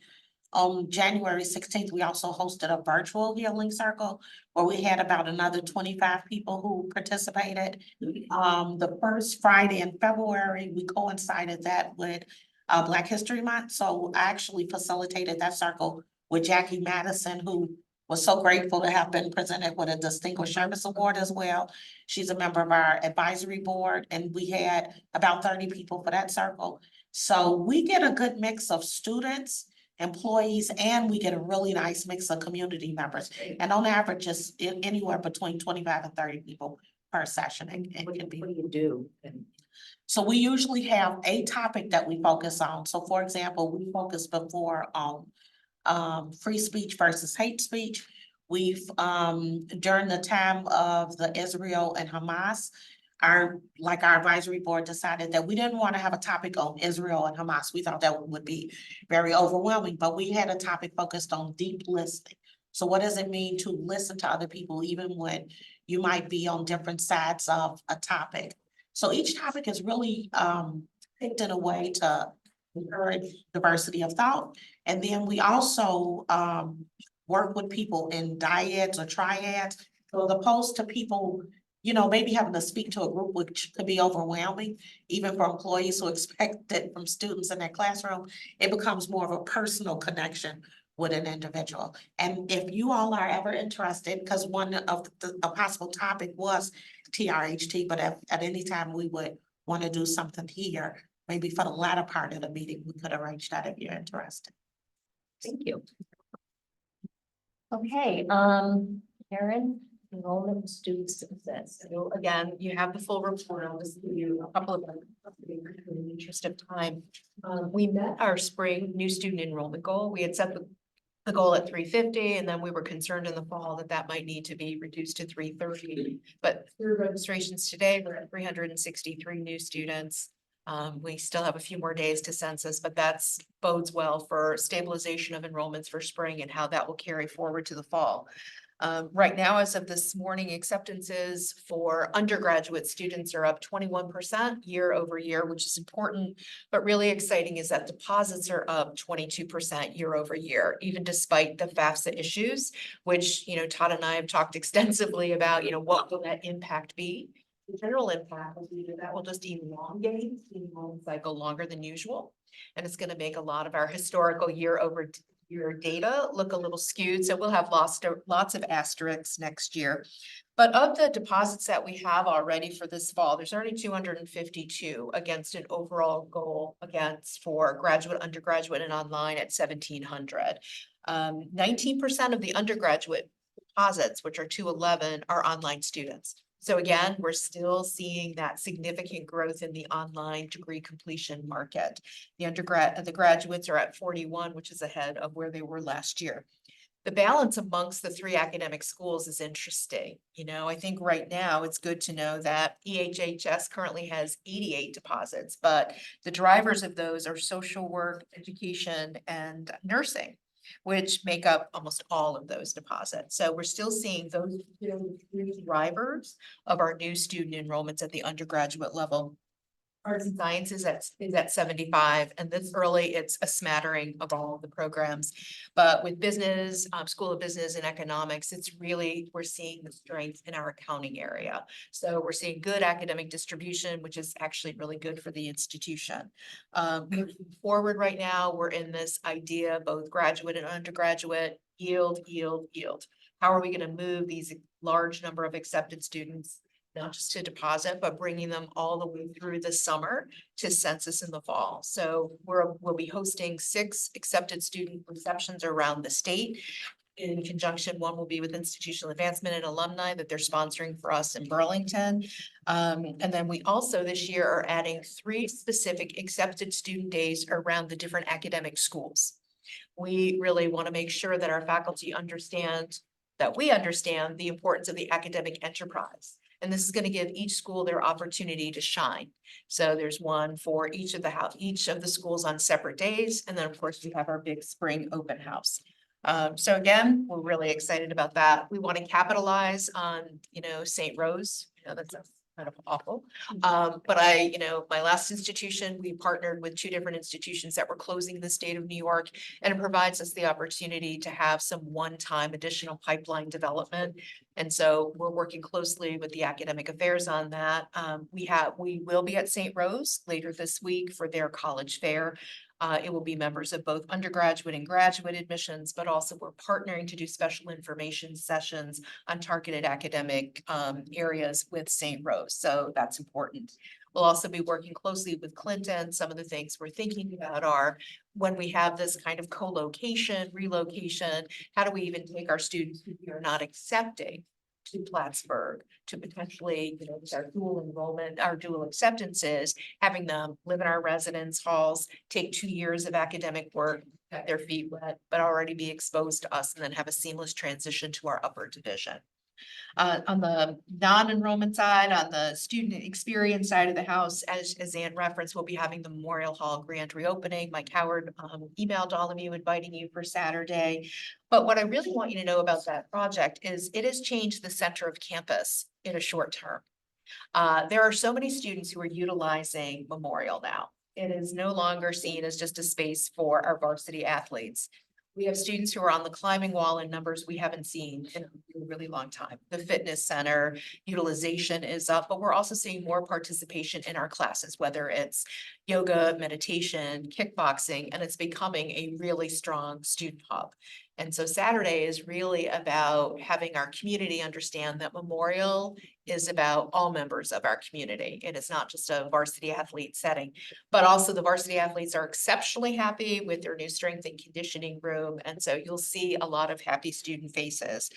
On January 16th, we also hosted a virtual healing circle where we had about another 25 people who participated. The first Friday in February, we coincided that with Black History Month. So I actually facilitated that circle with Jackie Madison, who was so grateful to have been presented with a Distinguished Service Award as well. She's a member of our advisory board, and we had about 30 people for that circle. So we get a good mix of students, employees, and we get a really nice mix of community members. And on average, just anywhere between 25 and 30 people per session. And What can be. do you do? So we usually have a topic that we focus on. So for example, we focused before on free speech versus hate speech. We've during the time of the Israel and Hamas, our advisory board decided that we didn't want to have a topic on Israel and Hamas. We thought that would be very overwhelming, but we had a topic focused on deep listening. So what does it mean to listen to other people, even when you might be on different sides of a topic? So each topic is really picked in a way to encourage diversity of thought. And then we also work with people in dyads or triads. So as opposed to people, maybe having to speak to a group, which could be overwhelming, even for employees who expect it from students in their classroom, it becomes more of a personal connection with an individual. And if you all are ever interested, because one of a possible topic was TRHT, but at any time we would want to do something here, maybe for the latter part of the meeting, we could arrange that if you're interested. Thank you. Okay, Erin, enrollment student success. So again, you have the full report. I'll just give you a couple of them in the interest of time. We met our spring new student enrollment goal. We had set the goal at 350, and then we were concerned in the fall that might need to be reduced to 330. But through registrations today, we're at 363 new students. We still have a few more days to census, but that's bodes well for stabilization of enrollments for spring and how that will carry forward to the fall. Right now, as of this morning, acceptances for undergraduate students are up 21% year over year, which is important. But really exciting is that deposits are up 22% year over year, even despite the FAFSA issues, which, Todd and I have talked extensively about, what will that impact be? The general impact will be that will just elongate the enrollment cycle longer than usual. And it's going to make a lot of our historical year over year data look a little skewed. So we'll have lots of asterisks next year. But of the deposits that we have already for this fall, there's already 252 against an overall goal for graduate, undergraduate, and online at 1,700. 19% of the undergraduate deposits, which are 211, are online students. So again, we're still seeing that significant growth in the online degree completion market. The graduates are at 41, which is ahead of where they were last year. The balance amongst the 3 academic schools is interesting. I think right now it's good to know that EHHS currently has 88 deposits, but the drivers of those are social work, education, and nursing, which make up almost all of those deposits. So we're still seeing those 3 drivers of our new student enrollments at the undergraduate level. Arts and Science is at 75, and this early, it's a smattering of all of the programs. But with business, School of Business and Economics, it's really, we're seeing the strength in our accounting area. So we're seeing good academic distribution, which is actually really good for the institution. Moving forward right now, we're in this idea, both graduate and undergraduate, yield. How are we gonna move these large number of accepted students, not just to deposit, but bringing them all the way through the summer to census in the fall? So we'll be hosting 6 accepted student receptions around the state. In conjunction, one will be with Institutional Advancement and Alumni that they're sponsoring for us in Burlington. And then we also this year are adding 3 specific accepted student days around the different academic schools. We really want to make sure that our faculty understand that we understand the importance of the academic enterprise. And this is going to give each school their opportunity to shine. So there's one for each of the schools on separate days. And then of course we have our big spring open house. So again, we're really excited about that. We want to capitalize on, St. Rose, that's kind of awful. But my last institution, we partnered with 2 different institutions that were closing in the state of New York. And it provides us the opportunity to have some one-time additional pipeline development. And so we're working closely with the academic affairs on that. We will be at St. Rose later this week for their college fair. It will be members of both undergraduate and graduate admissions, but also we're partnering to do special information sessions on targeted academic areas with St. Rose. So that's important. We'll also be working closely with Clinton. Some of the things we're thinking about are when we have this kind of co-location, relocation, how do we even take our students who we are not accepting to Plattsburgh to potentially, with our dual enrollment, our dual acceptances, having them live in our residence halls, take 2 years of academic work, get their feet wet, but already be exposed to us and then have a seamless transition to our upper division. On the non-enrollment side, on the student experience side of the house, as Ann referenced, we'll be having the Memorial Hall grand reopening. Mike Howard emailed all of you, inviting you for Saturday. But what I really want you to know about that project is it has changed the center of campus in a short term. There are so many students who are utilizing Memorial now. It is no longer seen as just a space for our varsity athletes. We have students who are on the climbing wall in numbers we haven't seen in a really long time. The fitness center utilization is up, but we're also seeing more participation in our classes, whether it's yoga, meditation, kickboxing, and it's becoming a really strong student hub. And so Saturday is really about having our community understand that Memorial is about all members of our community. It is not just a varsity athlete setting, but also the varsity athletes are exceptionally happy with their new strength and conditioning room. And so you'll see a lot of happy student faces.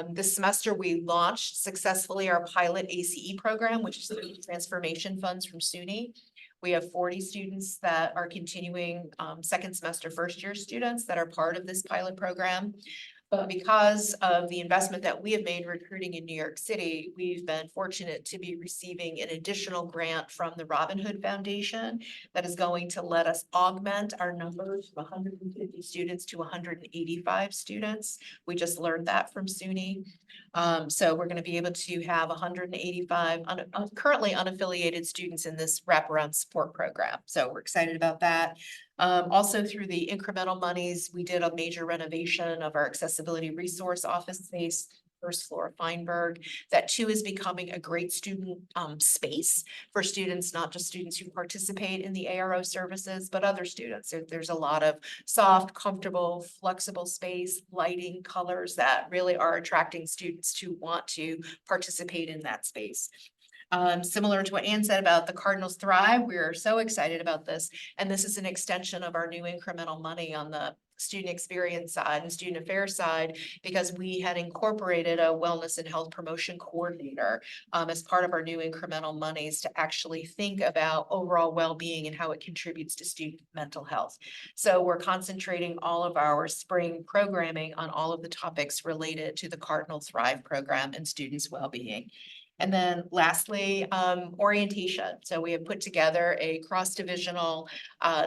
This semester, we launched successfully our pilot ACE program, which is the transformation funds from SUNY. We have 40 students that are continuing second semester, first year students that are part of this pilot program. But because of the investment that we have made recruiting in New York City, we've been fortunate to be receiving an additional grant from the Robin Hood Foundation that is going to let us augment our numbers from 150 students to 185 students. We just learned that from SUNY. So we're going to be able to have 185 currently unaffiliated students in this wraparound support program. So we're excited about that. Also through the incremental monies, we did a major renovation of our accessibility resource office space, first floor of Feinberg. That too is becoming a great student space for students, not just students who participate in the ARO services, but other students. There's a lot of soft, comfortable, flexible space, lighting, colors that really are attracting students to want to participate in that space. Similar to what Ann said about the Cardinals Thrive, we are so excited about this. And this is an extension of our new incremental money on the student experience side and student affairs side, because we had incorporated a wellness and health promotion coordinator as part of our new incremental monies to actually think about overall well-being and how it contributes to student mental health. So we're concentrating all of our spring programming on all of the topics related to the Cardinal Thrive program and students' well-being. And then lastly, orientation. So we have put together a cross-divisional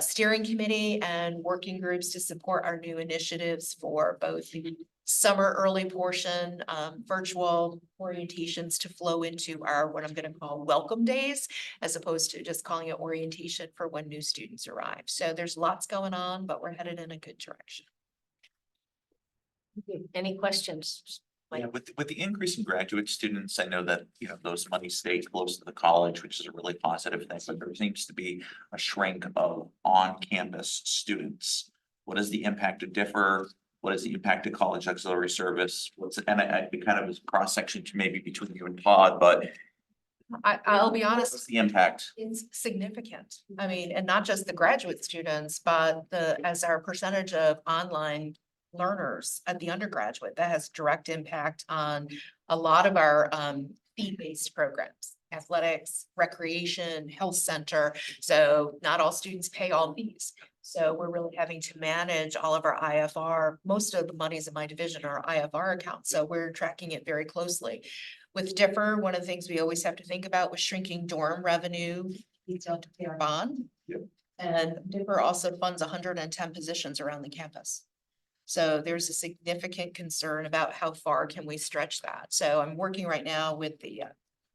steering committee and working groups to support our new initiatives for both the summer early portion, virtual orientations to flow into our, what I'm gonna call welcome days, as opposed to just calling it orientation for when new students arrive. So there's lots going on, but we're headed in a good direction. Any questions? Yeah, with the increase in graduate students, I know that, you know, those monies stay close to the college, which is a really positive thing, but there seems to be a shrink of on-campus students. What is the impact to differ? What is the impact to college auxiliary service? And I kind of was cross-section to maybe between you and Todd, but I'll be honest. what's the impact? It's significant. I mean, and not just the graduate students, but as our percentage of online learners at the undergraduate, that has direct impact on a lot of our fee-based programs, athletics, recreation, health center. So not all students pay all fees. So we're really having to manage all of our IFR. Most of the monies in my division are IFR accounts, so we're tracking it very closely. With Differ, one of the things we always have to think about was shrinking dorm revenue. We don't have to pay our bond. Yep. And Differ also funds 110 positions around the campus. So there's a significant concern about how far can we stretch that. So I'm working right now with the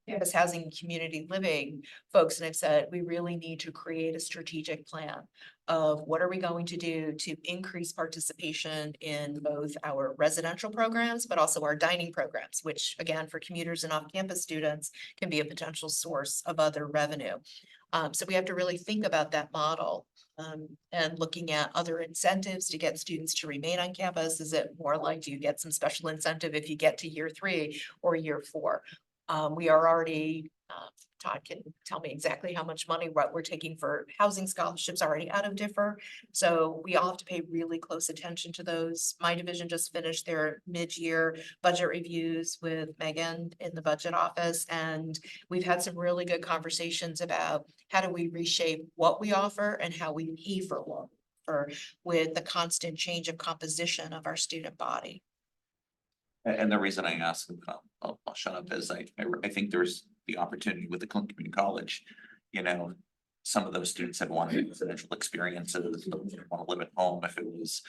campus housing and community living folks, and I've said, we really need to create a strategic plan of what are we going to do to increase participation in both our residential programs, but also our dining programs, which again, for commuters and off-campus students can be a potential source of other revenue. So we have to really think about that model. And looking at other incentives to get students to remain on campus. Is it more like, do you get some special incentive if you get to year 3 or year 4? We are already, Todd can tell me exactly how much money, what we're taking for housing scholarships already out of Differ. So we all have to pay really close attention to those. My division just finished their mid-year budget reviews with Megan in the budget office. And we've had some really good conversations about how do we reshape what we offer and how we pay for what, or with the constant change of composition of our student body. And the reason I asked, and I'll shut up, is I think there's the opportunity with the Clinton Community College. You know, some of those students had wanted residential experiences, but didn't want to live at home if it was,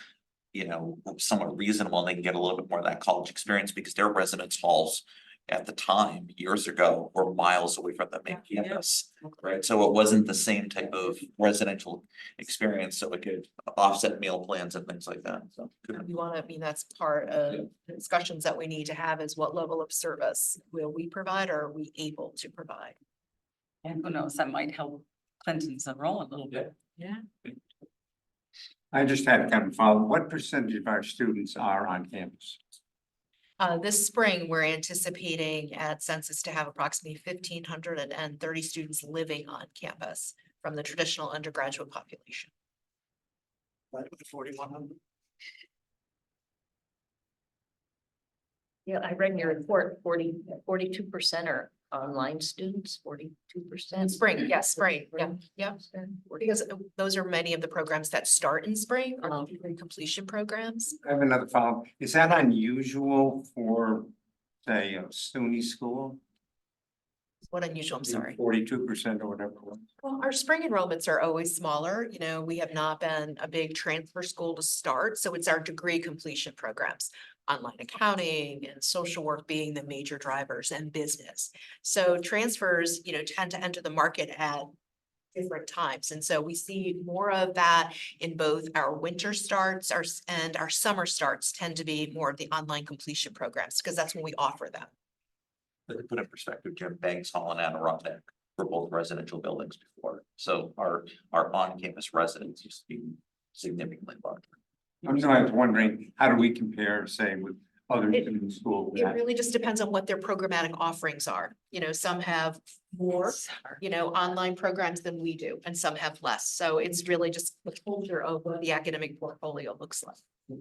you know, somewhat reasonable, and they can get a little bit more of that college experience because their residence halls at the time, years ago, were miles away from the main campus, right? So it wasn't the same type of residential experience, so it could offset meal plans and things like that, so. You want to, I mean, that's part of the discussions that we need to have is what level of service will we provide or are we able to provide? And who knows, that might help Clinton's enroll a little bit. Yeah. I just had kind of follow, what percentage of our students are on campus? This spring, we're anticipating at census to have approximately 1,530 students living on campus from the traditional undergraduate population. 4,100. Yeah, I read in your report, 42% are online students, 42%. Spring, yes, spring, yeah. Because those are many of the programs that start in spring or degree completion programs. I have another follow. Is that unusual for, say, a SUNY school? What unusual, I'm sorry. 42% or whatever it was. Well, our spring enrollments are always smaller. You know, we have not been a big transfer school to start, so it's our degree completion programs. Online accounting and social work being the major drivers and business. So transfers, you know, tend to enter the market at different times. And so we see more of that in both our winter starts, and our summer starts tend to be more of the online completion programs, because that's when we offer them. To put in perspective, Jim, Banks Hall and Adirondack were both residential buildings before, so our on-campus residents used to be significantly larger. I was wondering, how do we compare, say, with other schools? It really just depends on what their programmatic offerings are. You know, some have more, you know, online programs than we do, and some have less. So it's really just the culture of what the academic portfolio looks like.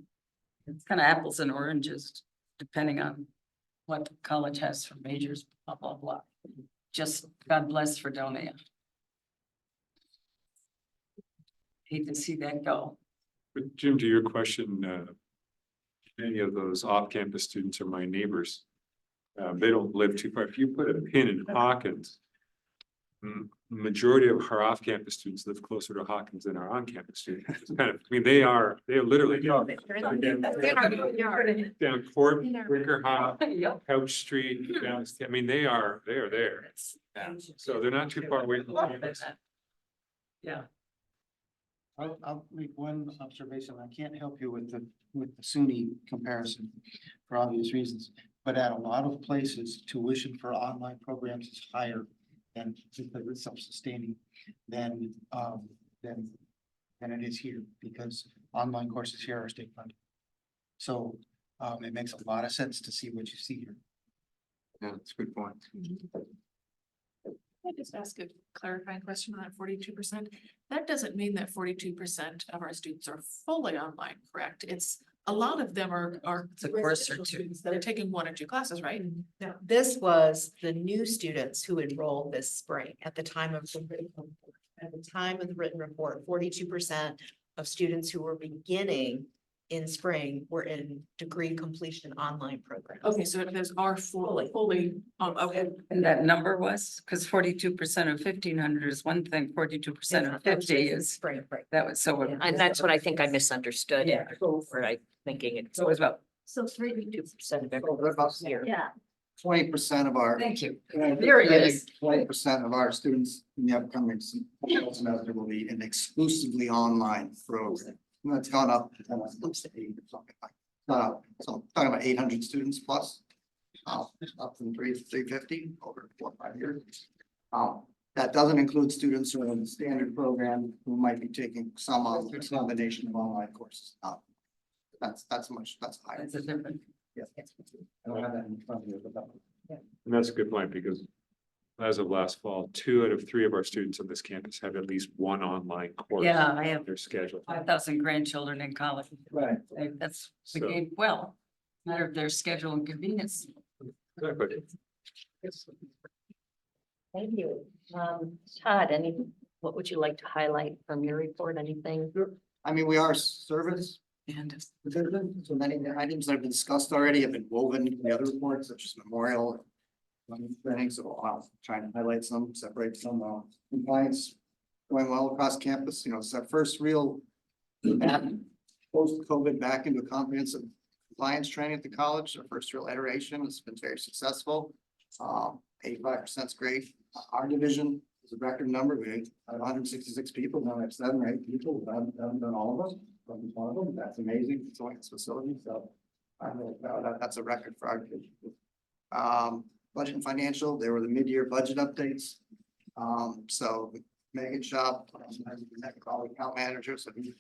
It's kind of apples and oranges, depending on what the college has for majors, blah, blah, blah. Just God bless Fredonia. Hate to see that go. But Jim, to your question, many of those off-campus students are my neighbors. They don't live too far. If you put a pin in Hawkins, majority of our off-campus students live closer to Hawkins than our on-campus students. It's kind of, I mean, they are literally down Court, Wicker Hawk, Couch Street, down, I mean, they are there. Yeah. So they're not too far away from campus. Yeah. I'll make one observation. I can't help you with the SUNY comparison for obvious reasons. But at a lot of places, tuition for online programs is higher than because it's self-sustaining than it is here, because online courses here are state funded. So it makes a lot of sense to see what you see here. Yeah, that's a good point. Can I just ask a clarifying question on that 42%? That doesn't mean that 42% of our students are fully online, correct? It's, a lot of them are It's a course or residential two. students that are taking 1 or 2 classes, right? This was the new students who enrolled this spring at the time of the written report. At the time of the written report, 42% of students who were beginning in spring were in degree completion online programs. Okay, so those are fully, okay. And that number was, because 42% of 1,500 is one thing, 42% of 50 is, Spring break. that was so. And that's what I think I misunderstood. Yeah. Or I thinking it's So it was about, So 2% of everyone here. Yeah, 20% of our. thank you. There it is. 20% of our students in the upcoming semester will be in exclusively online program. And that's gone up to something like, so I'm talking about 800 students plus. Up from 350 over 4 or 5 years. That doesn't include students who are in the standard program who might be taking some combination of online courses. That's higher. That's a different. Yeah. I don't have that in front of me, but And that's a good point, because as of last fall, 2 out of 3 of our students on this campus have at least one online course. Yeah, I have Their schedule. 5,000 grandchildren in college. Right. That's the So- game, well, matter of their schedule and convenience. Exactly. Thank you. Todd, what would you like to highlight from your report? Anything? I mean, we are service And driven, so many of the items that have been discussed already have been woven into the other reports, such as memorial. Things, so I'll try and highlight some, separate some, compliance going well across campus. You know, it's our first real post-COVID back into a comprehensive compliance training at the college. Our first real iteration. It's been very successful. 85% is great. Our division is a record number. We have 166 people. Now we have 7 or 8 people. We haven't done all of us. One of them. That's amazing. It's only this facility. So I'm really proud of that. That's a record for our division. Budget and financial, they were the mid-year budget updates. So Megan Shop, all account managers of each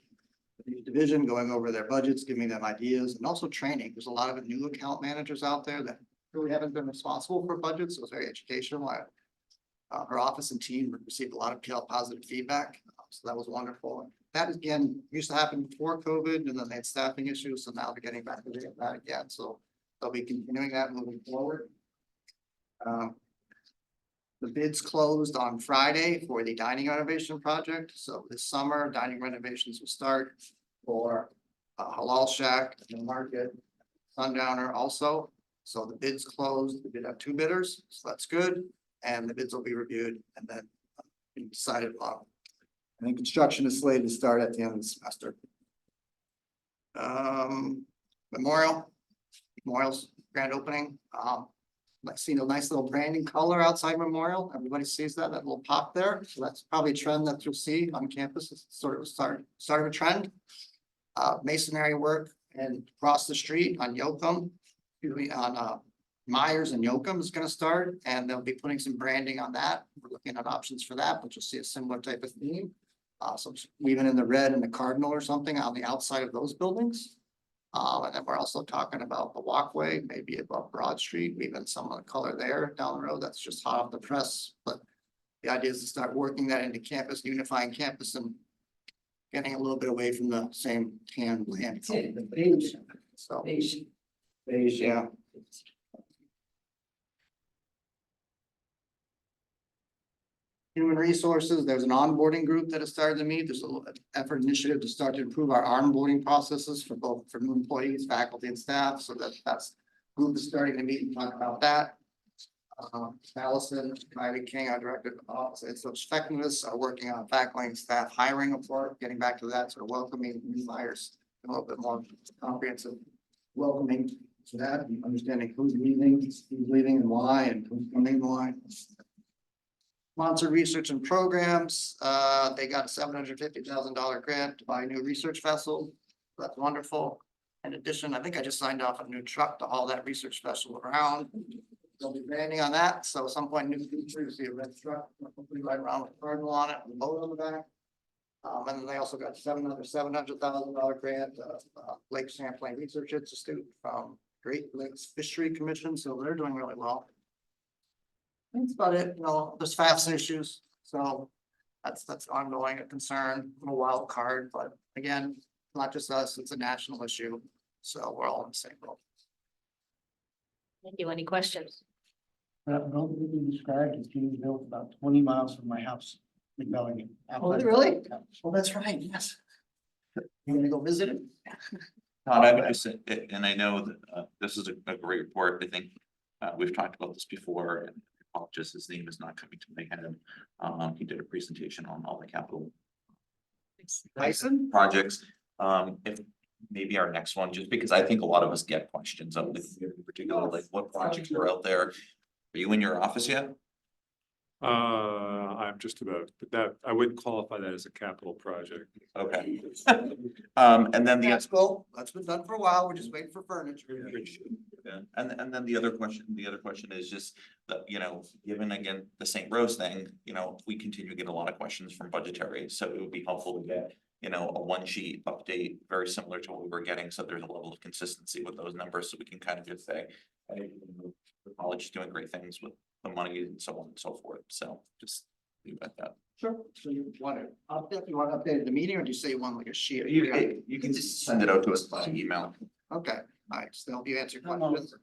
division going over their budgets, giving them ideas, and also training. There's a lot of new account managers out there that really haven't been responsible for budgets, so it's very educational. Her office and team received a lot of positive feedback, so that was wonderful. That again used to happen before COVID, and then they had staffing issues, so now they're getting back to that again. So they'll be continuing that moving forward. The bids closed on Friday for the dining renovation project. So this summer, dining renovations will start for Halal Shack, the Market, Sundowner also. So the bids closed. We did have 2 bidders, so that's good. And the bids will be reviewed and then be decided on. And then construction is slated to start at the end of the semester. Memorial's grand opening. Like seeing a nice little branding color outside Memorial. Everybody sees that little pop there. So that's probably a trend that you'll see on campus. It's sort of start of a trend. Masonry work and across the street on Yoakum, on Myers and Yoakum is going to start, and they'll be putting some branding on that. We're looking at options for that, but you'll see a similar type of theme. So even in the red and the cardinal or something on the outside of those buildings. And then we're also talking about the walkway, maybe above Broad Street, even some of the color there down the road. That's just hot off the press. But the idea is to start working that into campus, unifying campus and getting a little bit away from the same tan bland. Beige. So beige, yeah. Human resources, there's an onboarding group that has started to meet. There's a little effort initiative to start to improve our onboarding processes for new employees, faculty and staff. So that's group is starting to meet and talk about that. Allison, Ivy King, our director of office and social effectiveness are working on faculty and staff hiring report, getting back to that, sort of welcoming new hires, a little bit more comprehensive welcoming to that, and understanding who's leaving and why, and who's coming and why. Sponsored research and programs, they got a $750,000 grant to buy a new research vessel. That's wonderful. In addition, I think I just signed off a new truck to haul that research vessel around. They'll be branding on that, so at some point, new future, you see a red truck, hopefully right around with a cardinal on it, and a boat on the back. And then they also got $700,000 grant, Lake Champlain Research Institute from Great Lakes Fishery Commission, so they're doing really well. That's about it, there's FAFSA issues, so that's ongoing, a concern, a wild card, but again, not just us, it's a national issue, so we're all in the same boat. Thank you. Any questions? That road that you described is being built about 20 miles from my house in Bellingham. Really? Well, that's right, yes. You gonna go visit it? Todd, I would just say, and I know that this is a great report. I think we've talked about this before, and just his name is not coming to my head. He did a presentation on all the capital Tyson? projects. If maybe our next one, just because I think a lot of us get questions on this, in particular, like what projects are out there. Are you in your office yet? I'm just about, but that, I wouldn't qualify that as a capital project. Okay. And then the That's cool. That's been done for a while. We're just waiting for furniture. yeah, and then the other question is just that, given again the St. Rose thing, we continue to get a lot of questions from budgetary, so it would be helpful to get, a one sheet update, very similar to what we were getting, so there's a level of consistency with those numbers, so we can kind of just say, hey, the college is doing great things with the money and so on and so forth, so just leave it at that. Sure. So you want to update the meeting, or do you say you want like a sheet? You can just send it out to us by email. Okay, all right, so help you answer questions.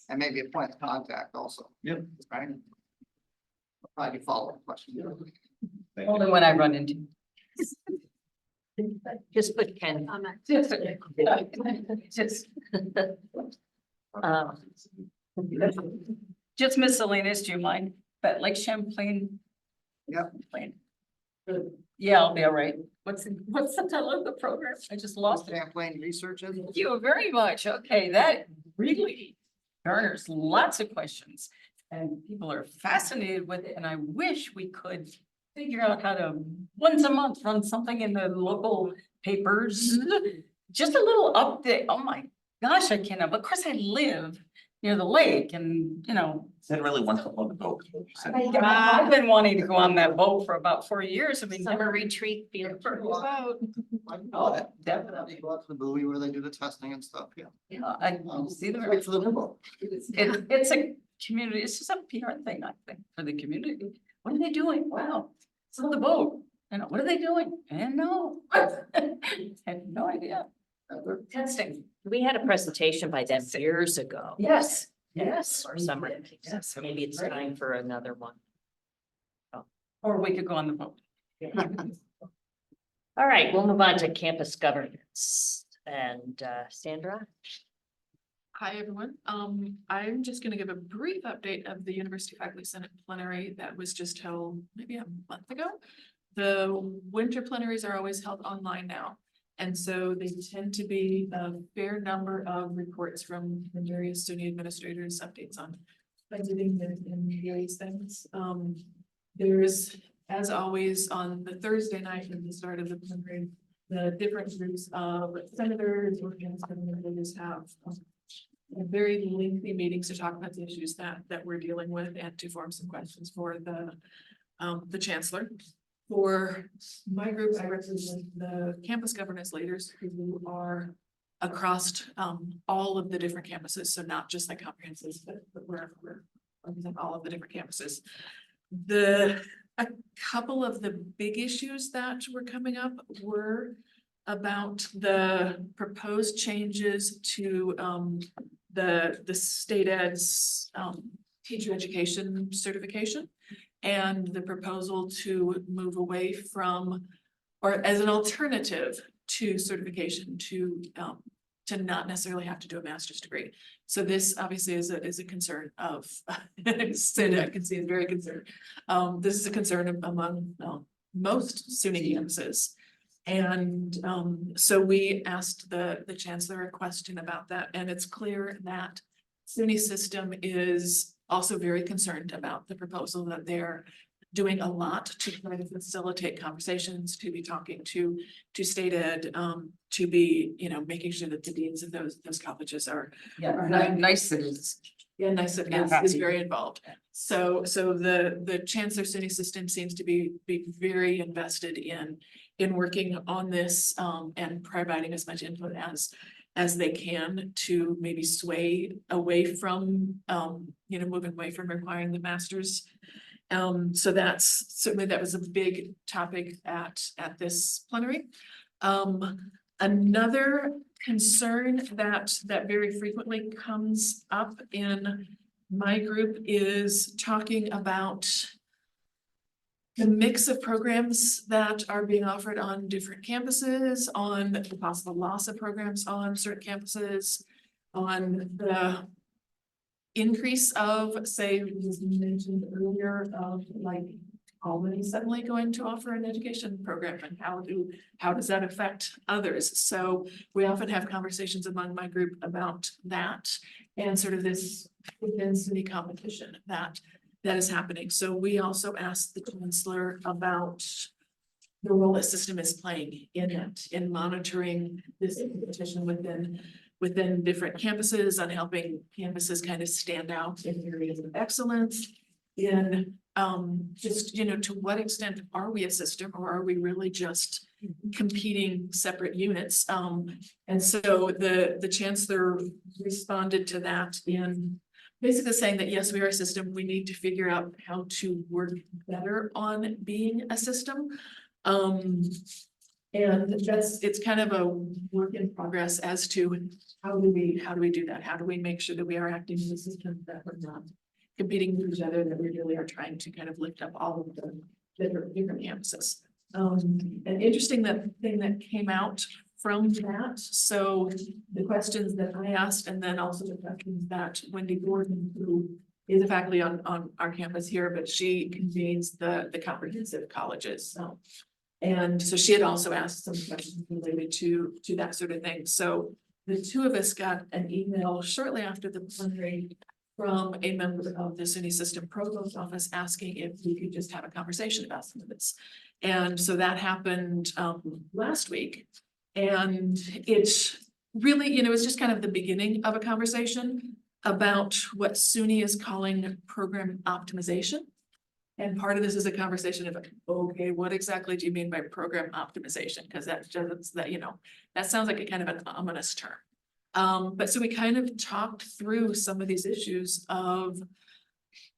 And maybe a point of contact also. Yep. Right? Probably follow-up question. Thank Only you. when I run into. Just put Ken. Just. Just miscellaneous, do you mind? But Lake Champlain. Yep. Yeah, I'll be all right. What's the title of the program? I just lost it. Champlain researchers. Thank you very much. Okay, that really garners lots of questions. And people are fascinated with it, and I wish we could figure out how to, once a month, run something in the local papers. Just a little update. Oh my gosh, I cannot, but of course I live near the lake and, Said really wants to on the boat. I've been wanting to go on that boat for about 4 years. I mean, Summer retreat field. Oh, definitely. Go out to the buoy where they do the testing and stuff, yeah. Yeah, I see the. Wait for the new boat. It's a community, it's just a PR thing, I think, for the community. What are they doing? Wow, it's on the boat. What are they doing? And no. I have no idea. They're testing. We had a presentation by them years ago. Yes, yes. Or summer. Yes. Maybe it's time for another one. Or we could go on the boat. All right, we'll move on to campus governance and Sandra. Hi, everyone. I'm just gonna give a brief update of the University Faculty Senate plenary that was just held maybe a month ago. The winter plenaries are always held online now. And so they tend to be a fair number of reports from the various SUNY administrators, updates on budgeting and various things. There's, as always, on the Thursday night at the start of the plenary, the different groups of senators or senators have very lengthy meetings to talk about the issues that we're dealing with and to form some questions for the chancellor. For my group, I represent the campus governance leaders who are across all of the different campuses. So not just like comprehensive, but we're represent all of the different campuses. A couple of the big issues that were coming up were about the proposed changes to the state ed's teacher education certification. And the proposal to move away from, or as an alternative to certification, to to not necessarily have to do a master's degree. So this obviously is a concern of, I can see it's very concerned. This is a concern among most SUNY campuses. And so we asked the chancellor a question about that, and it's clear that SUNY system is also very concerned about the proposal that they're doing a lot to try to facilitate conversations, to be talking to state ed, to be, making sure that the deans of those colleges are. Yeah, nice cities. Yeah, nice of is very involved. So the chancellor SUNY system seems to be very invested in working on this and providing as much input as they can to maybe sway away from moving away from requiring the masters. So that's certainly, that was a big topic at this plenary. Another concern that very frequently comes up in my group is talking about the mix of programs that are being offered on different campuses, on the possible loss of programs on certain campuses, on the increase of, say, was mentioned earlier, of like Albany suddenly going to offer an education program, and how does that affect others? So we often have conversations among my group about that and sort of this within SUNY competition that is happening. So we also asked the chancellor about the role the system is playing in it, in monitoring this competition within different campuses, on helping campuses kind of stand out in areas of excellence. In just, to what extent are we a system, or are we really just competing separate units? And so the chancellor responded to that in basically saying that, yes, we are a system. We need to figure out how to work better on being a system. And it's kind of a work in progress as to how do we do that? How do we make sure that we are acting in a system that we're not competing with each other, that we really are trying to kind of lift up all of the different campuses. An interesting thing that came out from that. So the questions that I asked, and then also the questions that Wendy Gordon, who is a faculty on our campus here, but she convenes the comprehensive colleges. And so she had also asked some questions related to that sort of thing. So the two of us got an email shortly after the plenary from a member of the SUNY system provost office asking if we could just have a conversation about some of this. And so that happened last week. And it's really, it was just kind of the beginning of a conversation about what SUNY is calling program optimization. And part of this is a conversation of, okay, what exactly do you mean by program optimization? Because that sounds like a kind of an ominous term. But so we kind of talked through some of these issues of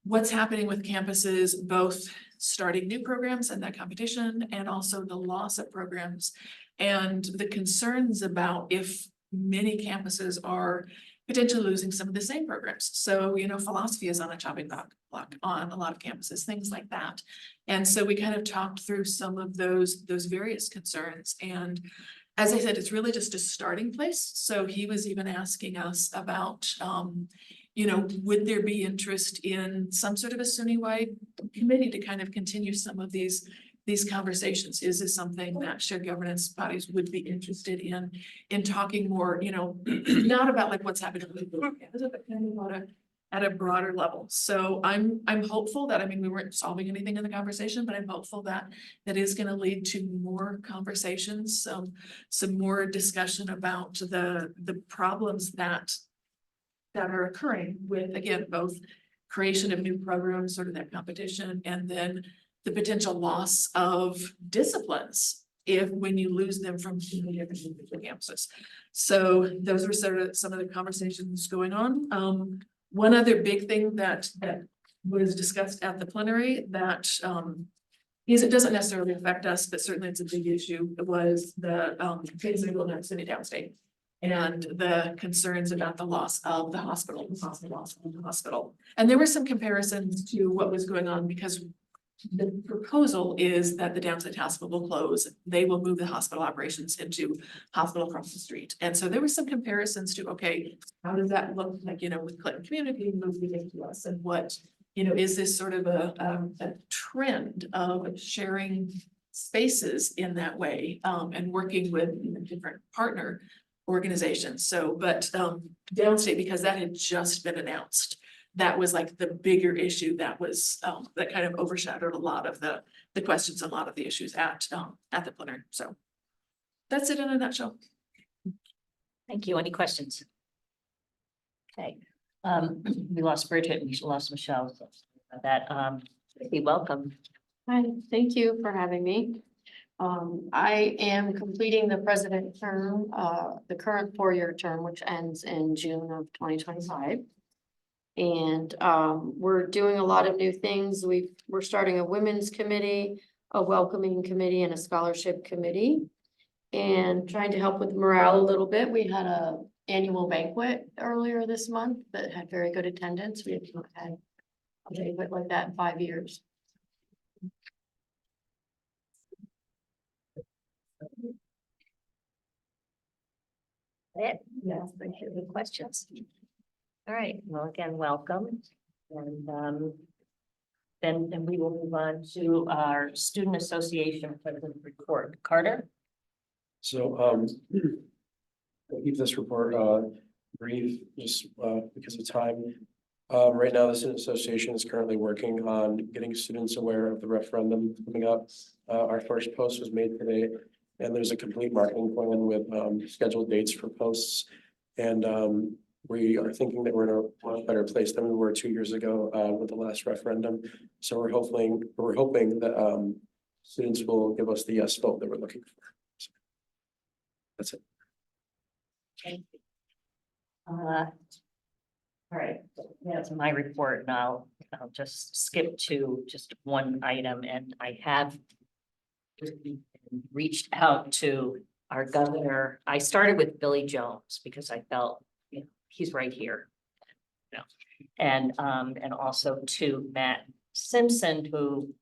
what's happening with campuses, both starting new programs and that competition, and also the loss of programs and the concerns about if many campuses are potentially losing some of the same programs. So, philosophy is on a chopping block on a lot of campuses, things like that. And so we kind of talked through some of those various concerns. And as I said, it's really just a starting place. So he was even asking us about, would there be interest in some sort of a SUNY-wide committee to kind of continue some of these conversations? Is this something that shared governance bodies would be interested in talking more, not about like what's happening with the campus, but kind of at a broader level. So I'm hopeful that, we weren't solving anything in the conversation, but I'm hopeful that is going to lead to more conversations, some more discussion about the problems that are occurring with, again, both creation of new programs, sort of that competition, and then the potential loss of disciplines when you lose them from different campuses. So those were sort of some of the conversations going on. One other big thing that was discussed at the plenary that it doesn't necessarily affect us, but certainly it's a big issue, was the things that are going on in SUNY Downstate and the concerns about the loss of the hospital, the possible loss of the hospital. And there were some comparisons to what was going on because the proposal is that the downstate hospital will close. They will move the hospital operations into hospital across the street. And so there were some comparisons to, okay, how does that look like, with Clinton Community moving into us, and what, is this sort of a trend of sharing spaces in that way, and working with different partner organizations. So, but downstate, because that had just been announced, that was like the bigger issue that was, that kind of overshadowed a lot of the questions, a lot of the issues at the plenary. So that's it in a nutshell. Thank you. Any questions? Okay, we lost Bridget, we lost Michelle, so that, be welcome. Hi, thank you for having me. I am completing the president term, the current four-year term, which ends in June of 2025. And we're doing a lot of new things. We're starting a women's committee, a welcoming committee, and a scholarship committee. And trying to help with morale a little bit. We had a annual banquet earlier this month that had very good attendance. We have not had a banquet like that in 5 years. Yes, thank you. Any questions? All right, well, again, welcome. And then we will move on to our Student Association President report. Carter? So, I'll keep this report, brief, just, because of time. Right now, the Student Association is currently working on getting students aware of the referendum coming up. Our first post was made today, and there's a complete marketing plan with, scheduled dates for posts. And, we are thinking that we're in a much better place than we were 2 years ago, with the last referendum. So we're hoping that, students will give us the yes vote that we're looking for. So that's it. Thank you. All right, that's my report now. I'll just skip to just one item, and I have reached out to our governor. I started with Billy Jones because I felt, he's right here. And also to Matt Simpson, who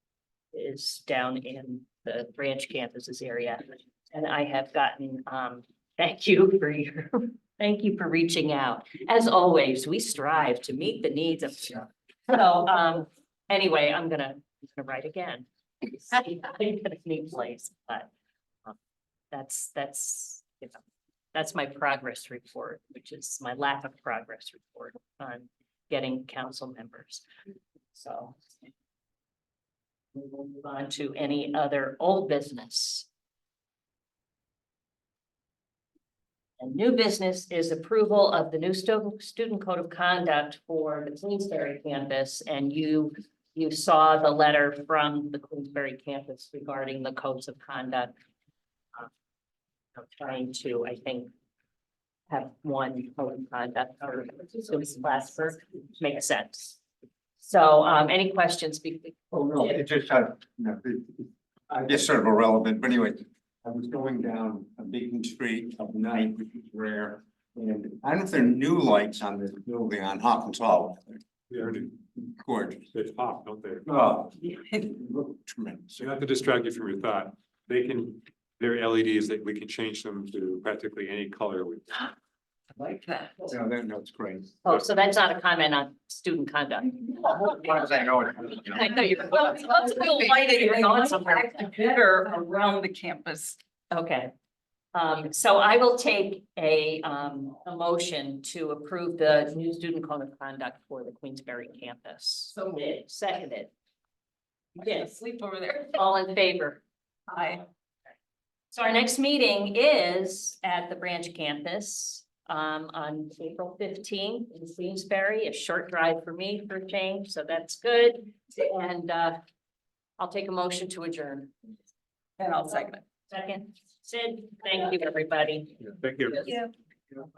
is down in the branch campuses area. And I have gotten, thank you for reaching out. As always, we strive to meet the needs of. So, anyway, I'm gonna write again. I'm in a new place, but that's my progress report, which is my lack of progress report on getting council members. So we will move on to any other old business. And new business is approval of the new student code of conduct for the Queensberry campus. And you saw the letter from the Queensberry campus regarding the codes of conduct. I'm trying to, I think, have one code of conduct for SUNY Plattsburgh, makes sense. So, any questions? Oh, no, it just, I guess sort of irrelevant, but anyway, I was going down a Beacon Street at night, which is rare. And I don't know if there are new lights on this building on Hawkins Hall. Yeah, Gorgeous. they pop, don't they? Oh, it looked tremendous. So not to distract you from your thought, they're LEDs that we can change them to practically any color. I like that. No, that's great. Oh, so that's not a comment on student conduct. As far as I know it. I know you're. Well, it's lighting, you're going somewhere. Better around the campus. Okay. So I will take a motion to approve the new student code of conduct for the Queensberry campus. So moved. Seconded. Yes, sleep over there. All in favor? Hi. So our next meeting is at the branch campus on April 15th in Queensberry, a short drive for me for a change, so that's good. And I'll take a motion to adjourn. And I'll second it. Second, Sid, thank you, everybody. Yeah, thank you.